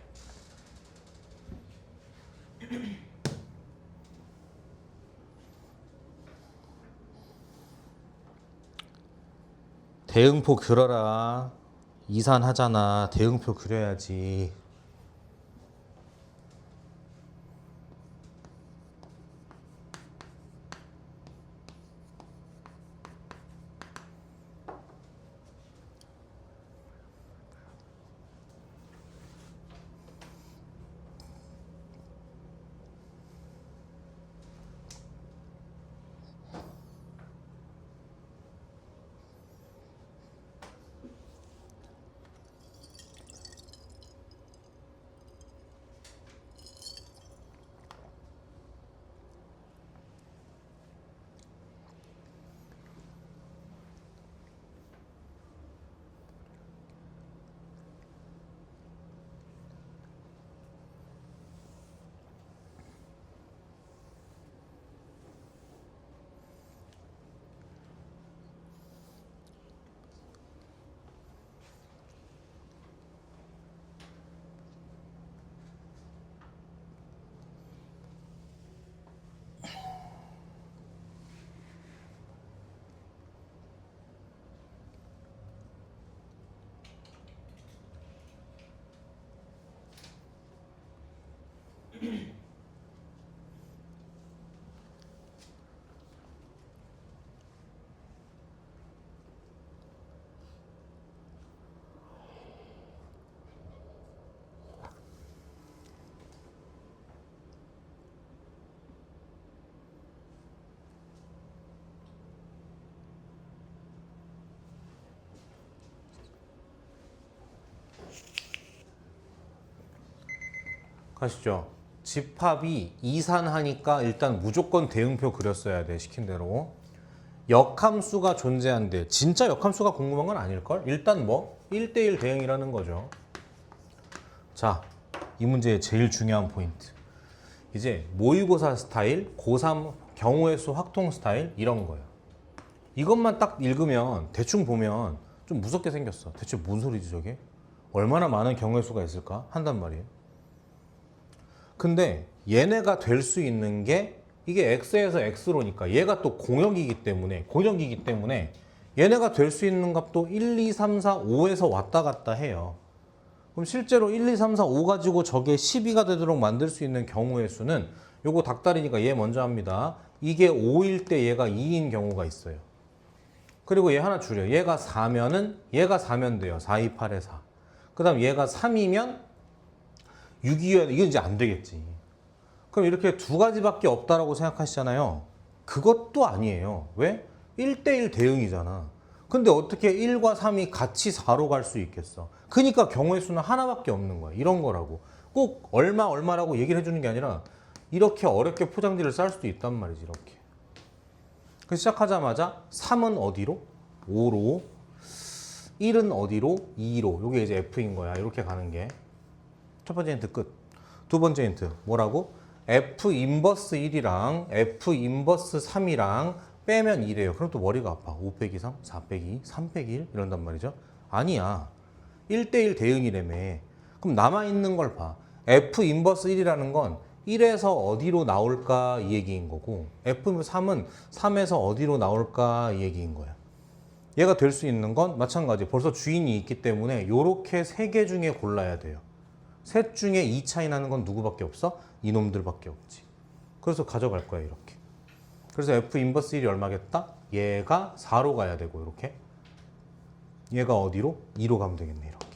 대응표 그려라. 이산하잖아. 대응표 그려야지. 가시죠. 집합이 이산하니까 일단 무조건 대응표 그렸어야 돼, 시킨 대로. 역함수가 존재한대. 진짜 역함수가 궁금한 건 아닐걸? 일단 뭐 1대1 대응이라는 거죠. 자, 이 문제의 제일 중요한 포인트. 이제 모의고사 스타일, 고3 경우의 수 확통 스타일 이런 거예요. 이것만 딱 읽으면 대충 보면 좀 무섭게 생겼어. 대체 뭔 소리지 저게? 얼마나 많은 경우의 수가 있을까? 한단 말이에요. 근데 얘네가 될 수 있는 게 이게 x에서 x로니까 얘가 또 공역이기 때문에 얘네가 될 수 있는 값도 1, 2, 3, 4, 5에서 왔다 갔다 해요. 그럼 실제로 1, 2, 3, 4, 5 가지고 저게 12가 되도록 만들 수 있는 경우의 수는 요거 닭다리니까 얘 먼저 합니다. 이게 5일 때 얘가 2인 경우가 있어요. 그리고 얘 하나 줄여. 얘가 4면 돼요. 4, 2, 8에 4. 그 다음 얘가 3이면 6이어야 돼. 이건 이제 안 되겠지. 그럼 이렇게 두 가지밖에 없다라고 생각하시잖아요. 그것도 아니에요. 왜? 1대1 대응이잖아. 근데 어떻게 1과 3이 같이 4로 갈 수 있겠어? 그러니까 경우의 수는 하나밖에 없는 거야. 이런 거라고. 꼭 얼마라고 얘기를 해주는 게 아니라 이렇게 어렵게 포장지를 쌀 수도 있단 말이지. 이렇게. 그래서 시작하자마자 3은 어디로? 5로. 1은 어디로? 2로. 이게 이제 F인 거야. 이렇게 가는 게. 첫 번째 힌트 끝. 두 번째 힌트. 뭐라고? F 인버스 1이랑 F 인버스 3이랑 빼면 2래요. 그럼 또 머리가 아파. 5 빼기 3, 4 빼기 2, 3 빼기 1 이런단 말이죠. 아니야. 1대1 대응이라며. 그럼 남아있는 걸 봐. F 인버스 1이라는 건 1에서 어디로 나올까 이 얘기인 거고 F3은 3에서 어디로 나올까 이 얘기인 거야. 얘가 될 수 있는 건 마찬가지. 벌써 주인이 있기 때문에 이렇게 세 개 중에 골라야 돼요. 셋 중에 2 차이 나는 건 누구밖에 없어? 이놈들밖에 없지. 그래서 가져갈 거야 이렇게. 그래서 F 인버스 1이 얼마겠다? 얘가 4로 가야 되고 이렇게. 얘가 어디로? 2로 가면 되겠네 이렇게.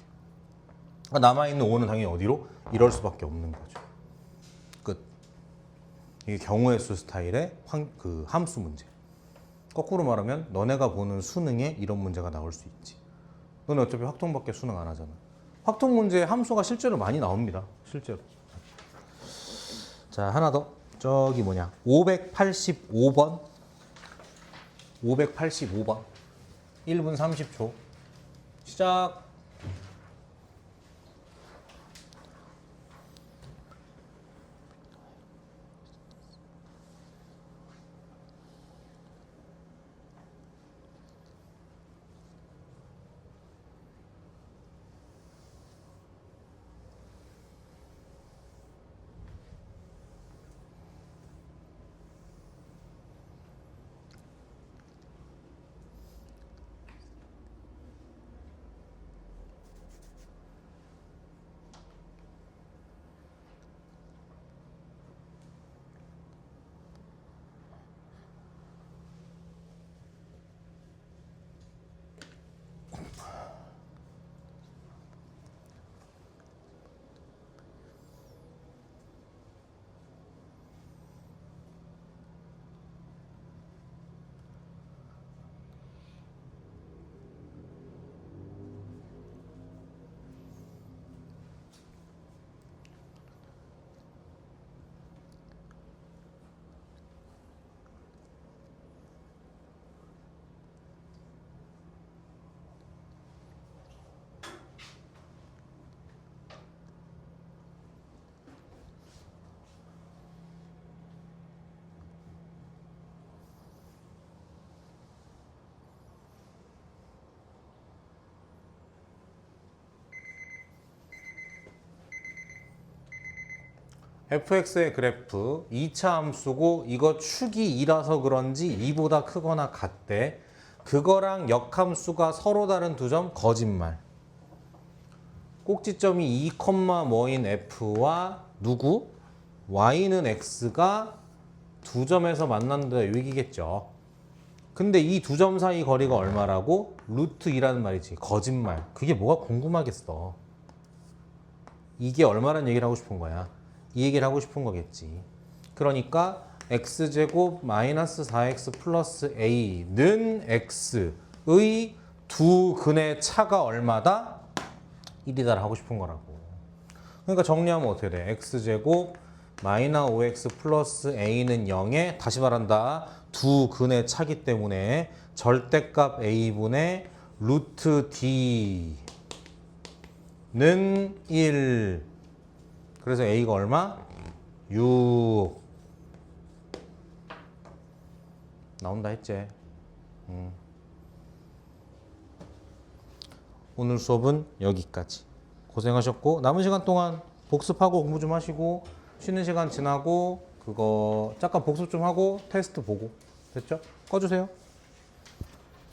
남아있는 5는 당연히 어디로? 이럴 수밖에 없는 거죠. 끝. 이게 경우의 수 스타일의 함수 문제. 거꾸로 말하면 너네가 보는 수능에 이런 문제가 나올 수 있지. 너네 어차피 확통밖에 수능 안 하잖아. 확통 문제에 함수가 실제로 많이 나옵니다. 실제로. 자, 하나 더. 저기 뭐냐. 585번. 585번. 1분 30초. 시작. fx의 그래프 2차 함수고 이거 축이 2라서 그런지 2보다 크거나 같대. 그거랑 역함수가 서로 다른 두 점 거짓말. 꼭지점이 2, 뭐인 f와 누구? y는 x가 두 점에서 만난다 여기겠죠. 근데 이 두 점 사이 거리가 얼마라고? 루트 2라는 말이지. 거짓말. 그게 뭐가 궁금하겠어. 이게 얼마란 얘기를 하고 싶은 거야. 이 얘기를 하고 싶은 거겠지. 그러니까 x제곱 마이너스 4x 플러스 a는 x의 두 근의 차가 얼마다? 1이다 하고 싶은 거라고. 그러니까 정리하면 어떻게 돼? x제곱 마이너스 5x 플러스 a는 0에 다시 말한다. 두 근의 차기 때문에 절대값 a분의 루트 d는 1. 그래서 a가 얼마? 6. 나온다 했지. 오늘 수업은 여기까지. 고생하셨고 남은 시간 동안 복습하고 공부 좀 하시고 쉬는 시간 지나고 그거 잠깐 복습 좀 하고 테스트 보고 됐죠? 꺼주세요.